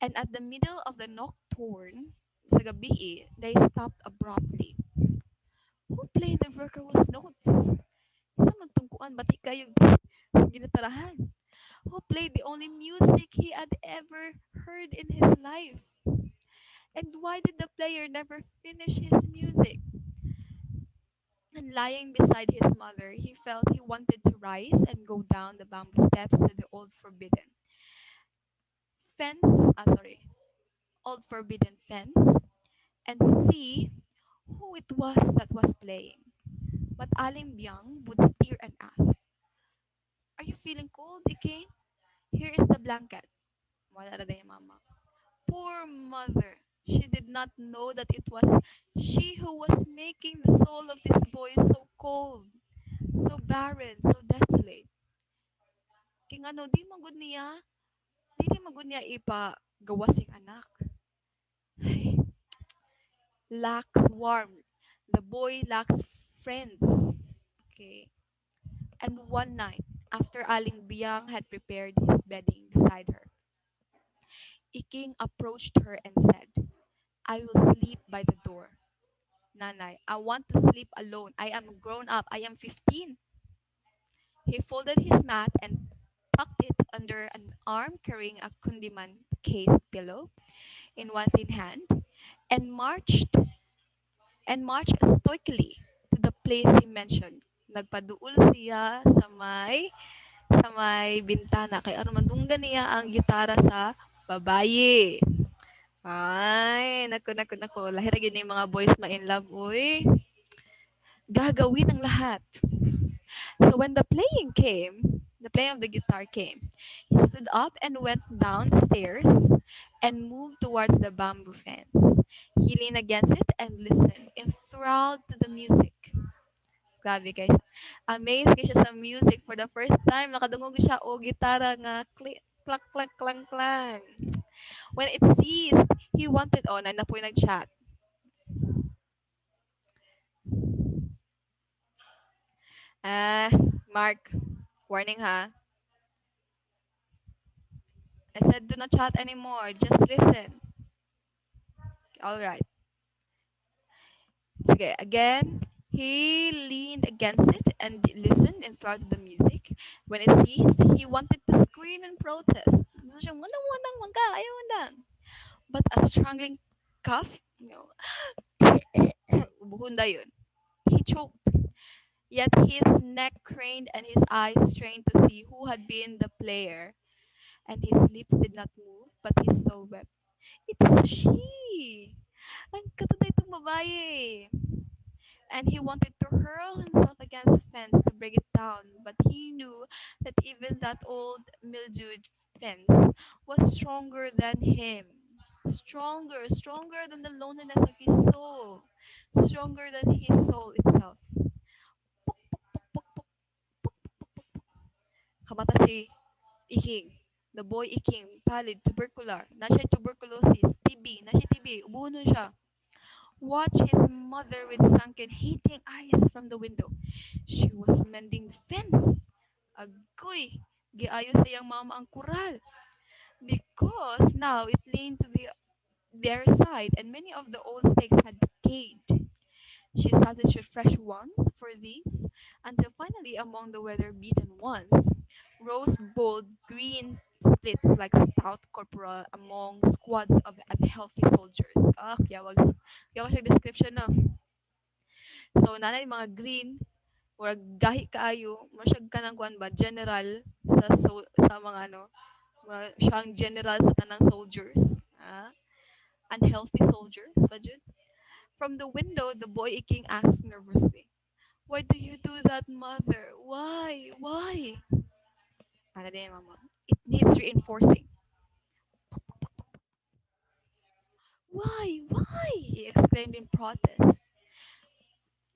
And at the middle of the nocturne, sa gabi they stopped abruptly. Who played the worker's notes? Isa magtungkuan, bati kayo ginatarahan. Who played the only music he had ever heard in his life? And why did the player never finish his music? And lying beside his mother, he felt he wanted to rise and go down the bamboo steps to the fence, old forbidden fence, and see who it was that was playing. But Aling Biang would steer and ask, "Are you feeling cold, Ikain? Here is the blanket." Wala na yung mama. Poor mother. She did not know that it was she who was making the soul of this boy so cold, so barren, so desolate. King ano, di magud niya ipa gawasing anak. Ay, lacks warmth. The boy lacks friends. Okay. And one night, after Aling Biang had prepared his bedding beside her, Iking approached her and said, "I will sleep by the door. Nanay, I want to sleep alone. I am grown up. I am 15." He folded his mat and tucked it under an arm, carrying a kundiman case pillow in one thin hand, and marched stoically to the place he mentioned. Nagpaduol siya sa may bintana kay aron mandunggan niya ang gitara sa babaye. Ay, naku. Lahir gyud yung mga boys ma-in love, uy. Gagawin ang lahat. So when the playing of the guitar came, he stood up and went down the stairs and moved towards the bamboo fence. He leaned against it and listened, enthralled to the music. Grabe guys. Amazed kay siya sa music for the first time. Nakadungog siya o gitara nga click, clack, clack, clang, clang. When it ceased, he wanted on and na po yung nag-chat. Mark, warning ha. I said do not chat anymore. Just listen. All right. Okay, again, he leaned against it and listened and thought of the music. When it ceased, he wanted to scream and protest. Gusto siyang, "Wanang, wangka, ayaw wanang." But a strangling cough, ubuhunda yun. He choked. Yet his neck craned and his eyes strained to see who had been the player. And his lips did not move, but his soul wept. It is she! Ang katuday itong babae. And he wanted to hurl himself against the fence to break it down, but he knew that even that old mildewed fence was stronger than him. Stronger than the loneliness of his soul, stronger than his soul itself. Puk, puk, puk, puk, puk, puk, puk, puk, puk. Kamata si Iking. The boy Iking, pallid, tubercular. Na siya tuberculosis, TB, na siya TB, ubuno siya. Watch his mother with sunken, hating eyes from the window. She was mending the fence. Agoy, giayo sa iyang mama ang kural. Because now it leaned to their side and many of the old stakes had decayed. She substituted fresh ones for these until finally among the weather-beaten ones rose bold green splits like stout corporal among squads of unhealthy soldiers. Yawag siya description na. So, nanay mga green, or gahi kaayo, masyag ka ng kuan ba, general sa mga siyang general sa tanang soldiers. Unhealthy soldiers, ba jud? From the window, the boy Iking asked nervously, "Why do you do that, mother? Why? Why?" Para din, mama. It needs reinforcing. Why? Why? He exclaimed in protest,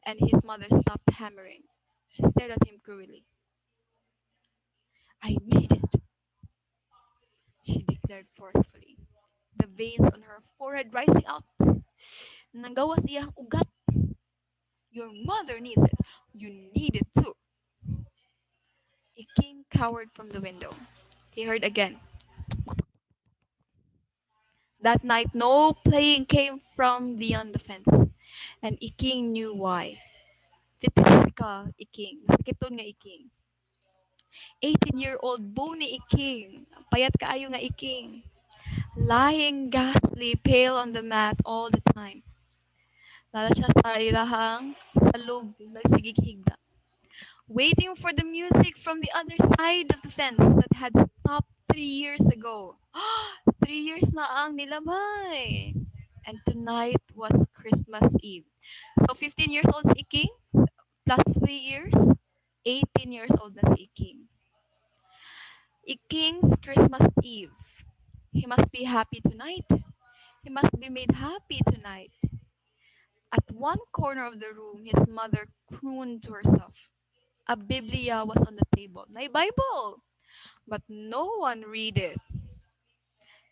and his mother stopped hammering. She stared at him cruelly. "I need it," she declared forcefully, the veins on her forehead rising out. Nanggawas iyang ugat. "Your mother needs it. You need it too." A king cowered from the window. He heard again. That night, no playing came from beyond the fence, and Iking knew why. Titis ka, Iking. Nasakiton nga Iking. 18-year-old bony Iking. Payat kaayo nga Iking. Lying ghastly, pale on the mat all the time. Lala siya sa ilahang salog, nagsigig higda. Waiting for the music from the other side of the fence that had stopped 3 years ago. 3 years na ang nilabay. And tonight was Christmas Eve. So 15 years old si Iking, plus 3 years, 18 years old na si Iking. Iking's Christmas Eve. He must be happy tonight. He must be made happy tonight. At one corner of the room, his mother crooned to herself. A Biblia was on the table. Na Bible! But no one read it.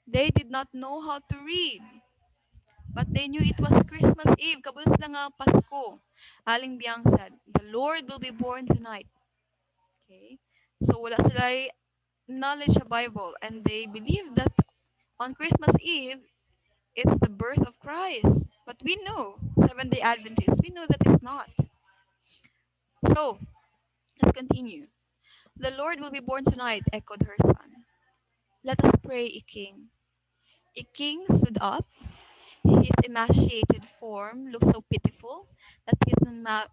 They did not know how to read. But they knew it was Christmas Eve. Kabul sila nga Pasko. Aling Biang said, "The Lord will be born tonight." Okay? So wala sila knowledge sa Bible. And they believe that on Christmas Eve, it's the birth of Christ. But we know, Seventh-day Adventists, we know that it's not. So, let's continue. "The Lord will be born tonight," echoed her son. "Let us pray, Iking." Iking stood up. His emaciated form looked so pitiful that his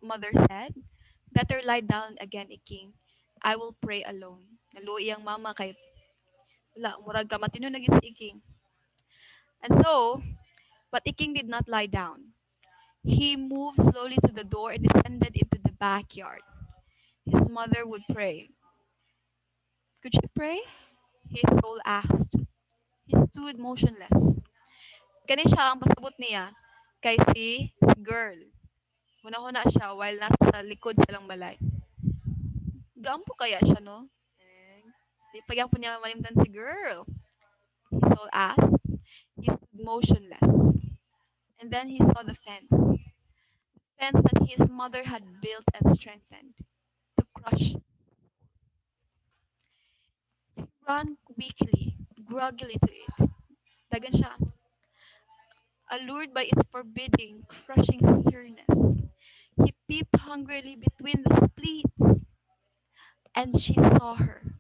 mother said, "Better lie down again, Iking. I will pray alone." Naluoy ang mama kay wala, murag ka matino na gid si Iking. And so, but Iking did not lie down. He moved slowly to the door and descended into the backyard. His mother would pray. Could she pray? His soul asked. He stood motionless. Kani siya ang pasabot niya kay si girl. Una-una siya while nasa likod silang balay. Gaampo kaya siya, no? Di pa po niya malimtan si girl. His soul asked. He stood motionless. And then he saw the fence. Fence that his mother had built and strengthened to crush. He ran weakly, groggily to it. Dagan siya, allured by its forbidding, crushing sternness. He peeped hungrily between the splits, and she saw her.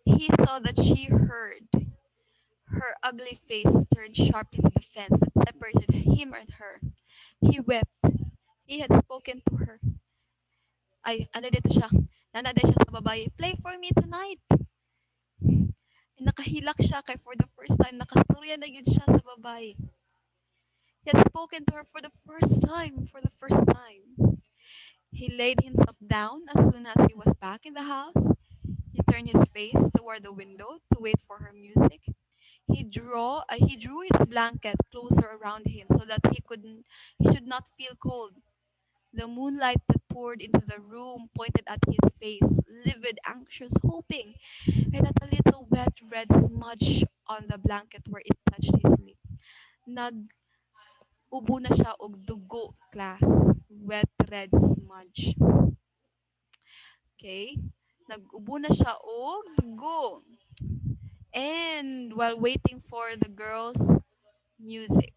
He saw that she heard. Her ugly face turned sharply to the fence that separated him and her. He wept. He had spoken to her. Ay, ano dito siya? Nanaday siya sa babae. "Play for me tonight." Nakahilak siya kay for the first time, nakastorya na yun siya sa babae. He had spoken to her for the first time, for the first time. He laid himself down as soon as he was back in the house. He turned his face toward the window to wait for her music. He drew his blanket closer around him so that he should not feel cold. The moonlight that poured into the room pointed at his face, livid, anxious, hoping, and at a little wet red smudge on the blanket where it touched his lip. Nag-ubo na siya og dugo, class. Wet red smudge. Okay? Nag-ubo na siya og dugo. And while waiting for the girl's music,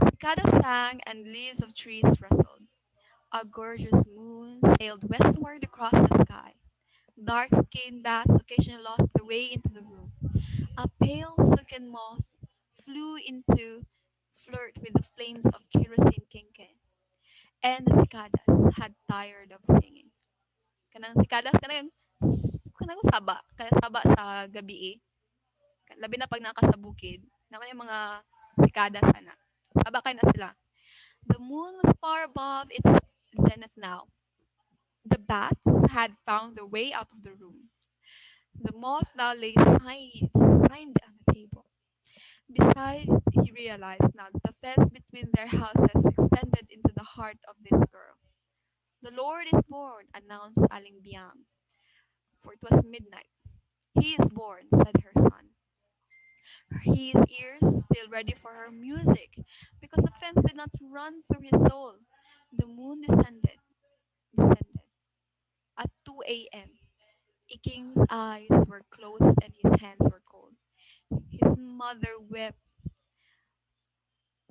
cicada sang and leaves of trees rustled. A gorgeous moon sailed westward across the sky. Dark-skinned bats occasionally lost their way into the room. A pale silken moth flew into flirt with the flames of kerosene kinkin. And the cicadas had tired of singing. Kanang cicadas, kanang saba sa gabi eh. Labi na pag naka sa bukid. Na yung mga Sikada sana. Sabakay na sila. The moon was far above its zenith now. The bats had found their way out of the room. The moth now lay signed on the table. Besides, he realized now that the fence between their houses extended into the heart of this girl. The Lord is born, announced Aling Biang, for it was midnight. He is born, said her son. His ears still ready for her music, because the fence did not run through his soul. The moon descended. At 2 a.m., Iking's eyes were closed and his hands were cold. His mother wept.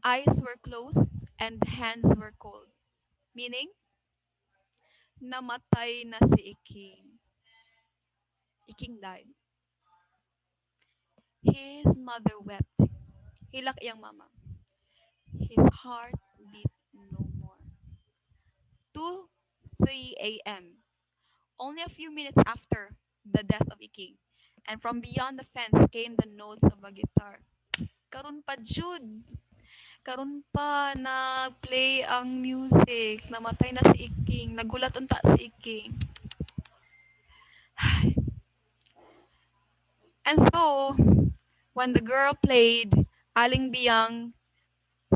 Eyes were closed and hands were cold. Meaning, namatay na si Iking. Iking died. His mother wept. Hilak iyang mama. His heart beat no more. 2:03 a.m. Only a few minutes after the death of Iking. And from beyond the fence came the notes of a guitar. Karon pa Jude. Karon pa na-play ang music. Namatay na si Iking. Nagulat unta si Iking. And so, when the girl played, Aling Biang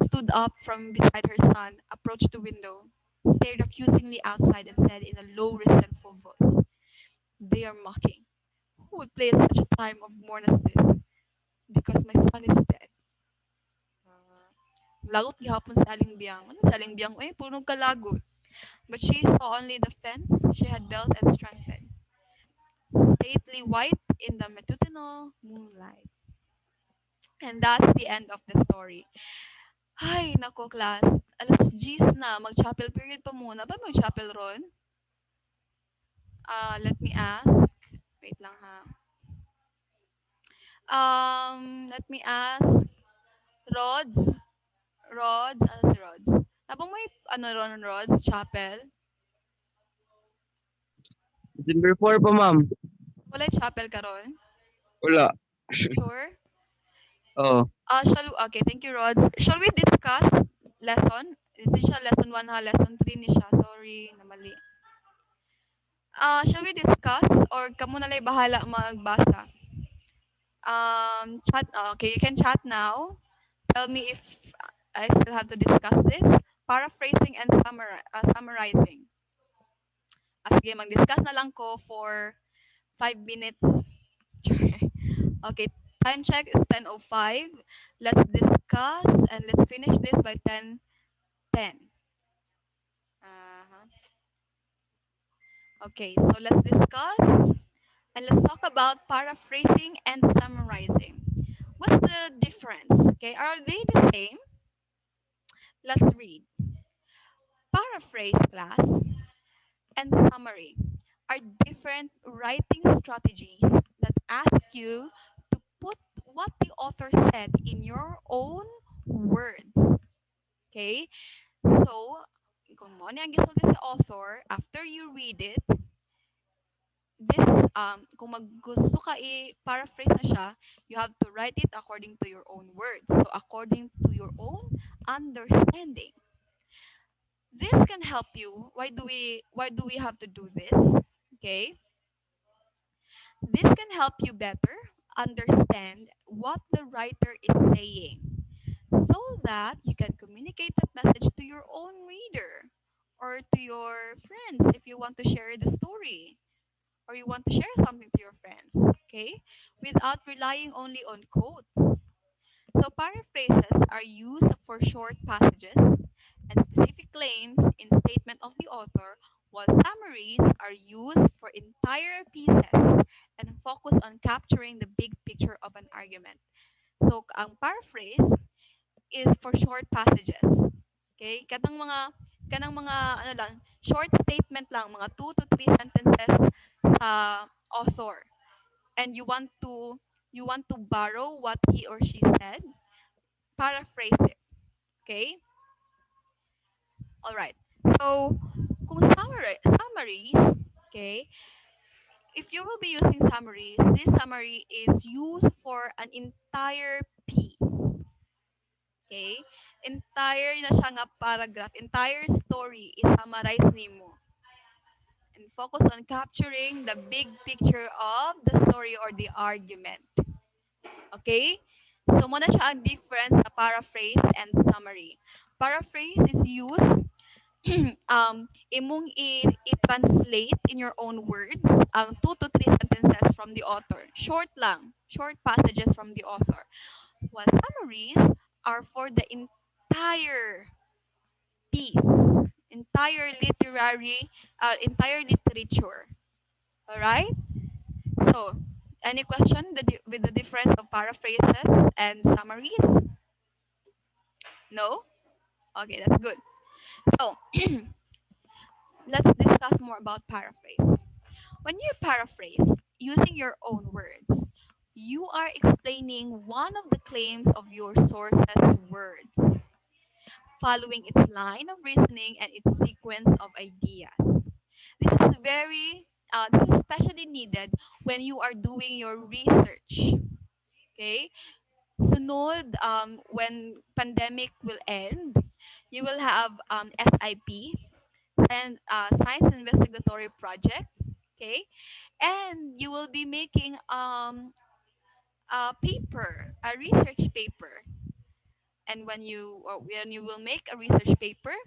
stood up from beside her son, approached the window, stared accusingly outside, and said in a low, resentful voice, "They are mocking. Who would play at such a time of mourn as this? Because my son is dead." Lagot gihapon sa Aling Biang. Ano sa Aling Biang? Eh, puno kalagot. But she saw only the fence she had built and strengthened, stately white in the matutinal moonlight. And that's the end of the story. Ay, nako class. Alas 10 na. Mag-chapel period pa muna. Ba mag-chapel ron? Let me ask. Wait lang ha. Let me ask. Rods? Rods? Ano si Rods? Habang may ano ron, Rods? Chapel? December 4 pa, ma'am. Wala chapel ka ron? Wala. Sure? Oo. Okay, thank you, Rods. Shall we discuss lesson? Is this siya lesson 1 ha? Lesson 3 ni siya. Sorry, namali. Shall we discuss or kamo na lang bahala magbasa? Chat. Okay, you can chat now. Tell me if I still have to discuss this. Paraphrasing and summarizing. Sige, mag-discuss na lang ko for 5 minutes. Okay, time check is 10:05. Let's discuss and let's finish this by 10:10. Uh-huh. Okay, so let's discuss and let's talk about paraphrasing and summarizing. What's the difference? Okay, are they the same? Let's read. Paraphrase, class, and summary are different writing strategies that ask you to put what the author said in your own words. Okay? So, kung mo ni ang gisulti sa author, after you read it, this kung gusto ka i-paraphrase na siya, you have to write it according to your own words. So according to your own understanding. This can help you. Why do we have to do this? Okay? This can help you better understand what the writer is saying so that you can communicate that message to your own reader or to your friends if you want to share the story or you want to share something to your friends, okay? Without relying only on quotes. So paraphrases are used for short passages and specific claims in statement of the author, while summaries are used for entire pieces and focus on capturing the big picture of an argument. So ang paraphrase is for short passages. Okay? Kanang mga ano lang, short statement lang, mga 2 to 3 sentences sa author. And you want to borrow what he or she said, paraphrase it. Okay? All right. So, kung summaries, okay? If you will be using summaries, this summary is used for an entire piece. Okay? Entire na siya nga paragraph, entire story i-summarize nimo and focus on capturing the big picture of the story or the argument. Okay? So, muna siya ang difference sa paraphrase and summary. Paraphrase is used imong i-translate in your own words ang 2 to 3 sentences from the author. Short lang. Short passages from the author. While summaries are for the entire piece, entire literature. All right? So, any question with the difference of paraphrases and summaries? No? Okay, that's good. So, let's discuss more about paraphrase. When you paraphrase using your own words, you are explaining one of the claims of your source's words, following its line of reasoning and its sequence of ideas. This is especially needed when you are doing your research. Okay? Sunod, when pandemic will end, you will have SIP, and Science Investigatory Project. Okay? And you will be making a paper, a research paper. And when you will make a research paper,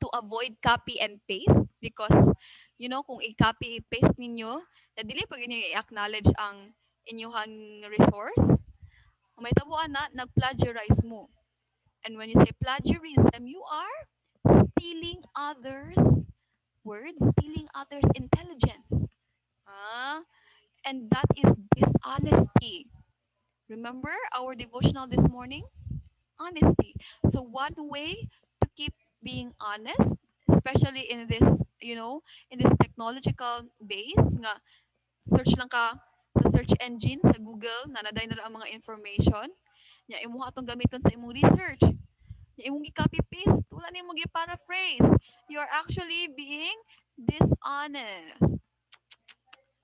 to avoid copy and paste, because kung i-copy paste ninyo na dili pag inyo i-acknowledge ang inyong resource, may tabuan na nag-plagiarize mo. And when you say plagiarism, you are stealing others words, stealing others intelligence. Ah, and that is dishonesty. Remember our devotional this morning? Honesty. So one way to keep being honest, especially in this, in this technological base nga search lang ka sa search engine sa Google na naday na ra ang mga information. Nya imo atong gamiton sa imong research. Nya imong i-copy paste, wala na imong i-paraphrase. You are actually being dishonest.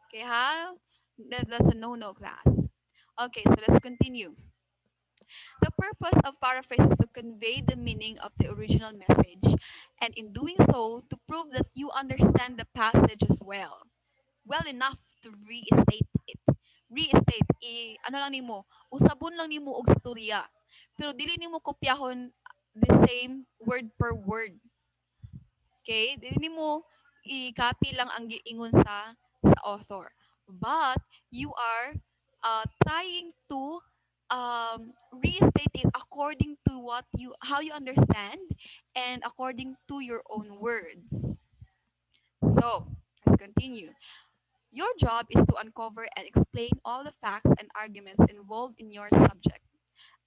Okay, ha? That's a no-no class. Okay, so let's continue. The purpose of paraphrase is to convey the meaning of the original message, and in doing so, to prove that you understand the passage as well enough to restate it. Restate, ano lang nimo, usabon lang nimo og storya. Pero dili nimo kopyahon the same word per word. Okay? Dili nimo i-copy lang ang giingon sa author. But you are trying to restate it according to how you understand and according to your own words. So, let's continue. Your job is to uncover and explain all the facts and arguments involved in your subject.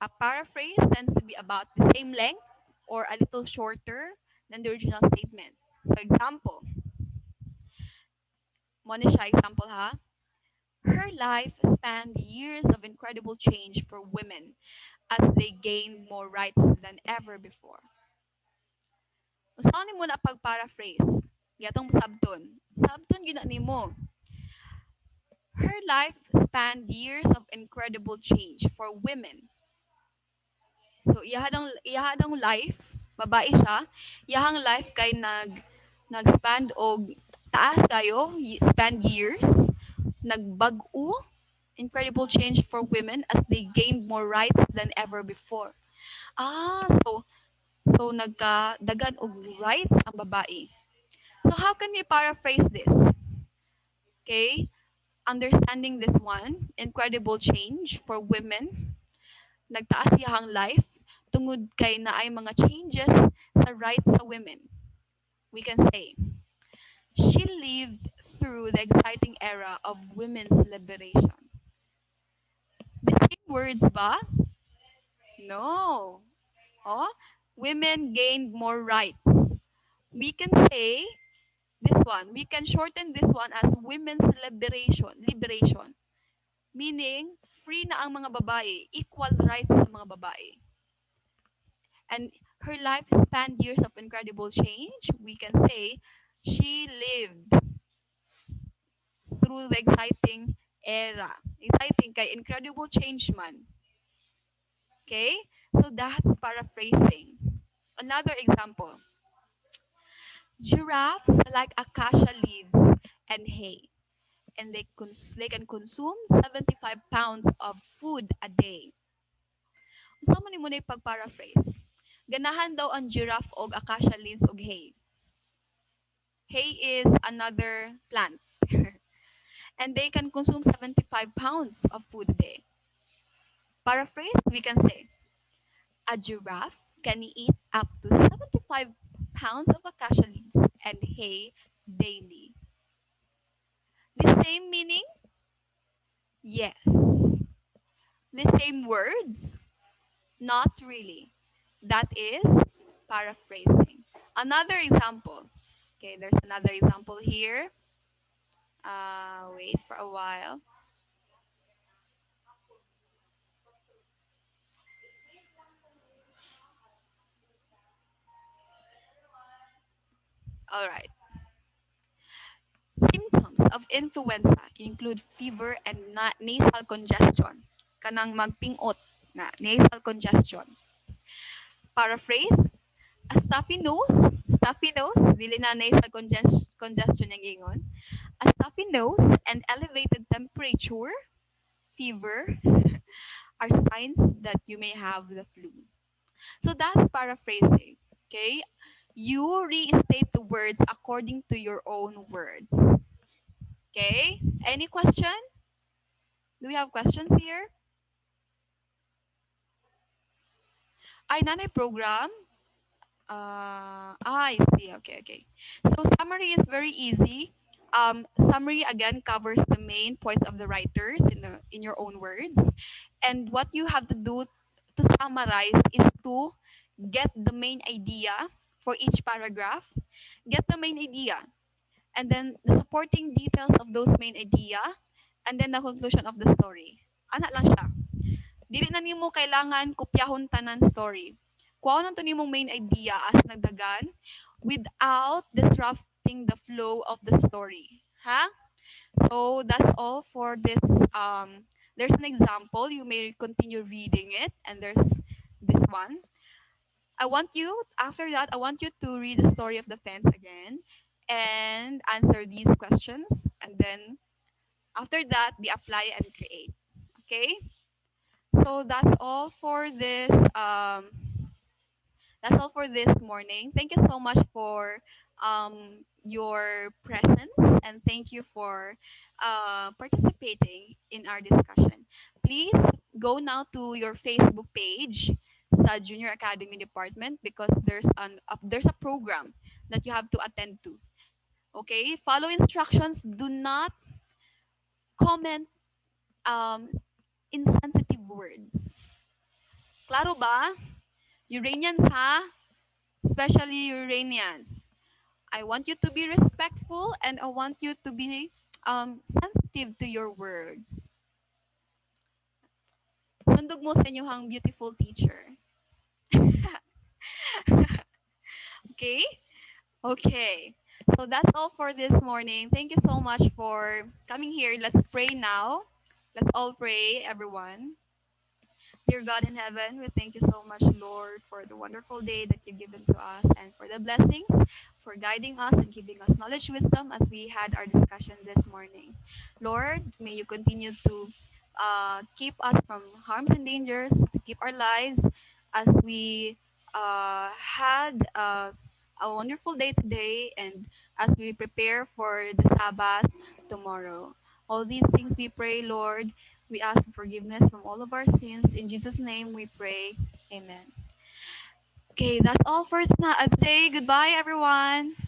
A paraphrase tends to be about the same length or a little shorter than the original statement. So, example. Muna siya example ha. Her life spanned years of incredible change for women as they gained more rights than ever before. Usaon mo na pag-paraphrase. Gatong sabton. Sabton gina nimo. Her life spanned years of incredible change for women. So iyahadang life, babae siya, iyahang life kay nag-span og taas kayo, span years, nagbag-o, incredible change for women as they gained more rights than ever before. So nagkadagan og rights ang babae. So how can we paraphrase this? Okay? Understanding this one, incredible change for women, nagtaas iyahang life tungod kay naay mga changes sa rights sa women. We can say, she lived through the exciting era of women's liberation. The same words ba? No. Oh, women gained more rights. We can say this one. We can shorten this one as women's liberation. Meaning, free na ang mga babae, equal rights sa mga babae. And her life spanned years of incredible change. We can say she lived through the exciting era. Exciting kay incredible change man. Okay? So that's paraphrasing. Another example. Giraffes like acacia leaves and hay, and they can consume 75 pounds of food a day. So man mo na pag-paraphrase. Ganahan daw ang giraffe og acacia leaves og hay. Hay is another plant. And they can consume 75 pounds of food a day. Paraphrase, we can say, a giraffe can eat up to 75 pounds of acacia leaves and hay daily. The same meaning? Yes. The same words? Not really. That is paraphrasing. Another example. Okay, there's another example here. Wait for a while. All right. Symptoms of influenza include fever and nasal congestion. Kanang magpingot na nasal congestion. Paraphrase, a stuffy nose, dili na nasal congestion yung gingon. A stuffy nose and elevated temperature, fever, are signs that you may have the flu. So that's paraphrasing, okay? You restate the words according to your own words. Okay? Any question? Do we have questions here? Ay, nanay program? I see. Okay. So summary is very easy. Summary again covers the main points of the writers in your own words. And what you have to do to summarize is to get the main idea for each paragraph. Get the main idea. And then the supporting details of those main idea. And then the conclusion of the story. Ana lang siya. Dili na nimo kailangan kopyahon tanan story. Kuha na to nimong main idea as nagdagan without disrupting the flow of the story. Ha? So that's all for this. There's an example. You may continue reading it, and there's this one. After that, I want you to read the story of the fence again and answer these questions. And then after that, we apply and create. Okay? So that's all for this. That's all for this morning. Thank you so much for your presence, and thank you for participating in our discussion. Please go now to your Facebook page, sa Junior Academy Department, because there's a program that you have to attend to. Okay, follow instructions. Do not comment insensitive words. Klaro ba? Uranians ha? Especially Uranians. I want you to be respectful and I want you to be sensitive to your words. Sundog mo sa inyong beautiful teacher. Okay? Okay. So that's all for this morning. Thank you so much for coming here. Let's pray now. Let's all pray, everyone. Dear God in heaven, we thank you so much, Lord, for the wonderful day that you've given to us and for the blessings, for guiding us and giving us knowledge, wisdom as we had our discussion this morning. Lord, may you continue to keep us from harms and dangers, to keep our lives as we had a wonderful day today and as we prepare for the Sabbath tomorrow. All these things we pray, Lord. We ask for forgiveness from all of our sins. In Jesus' name we pray. Amen. Okay, that's all for today. Goodbye, everyone.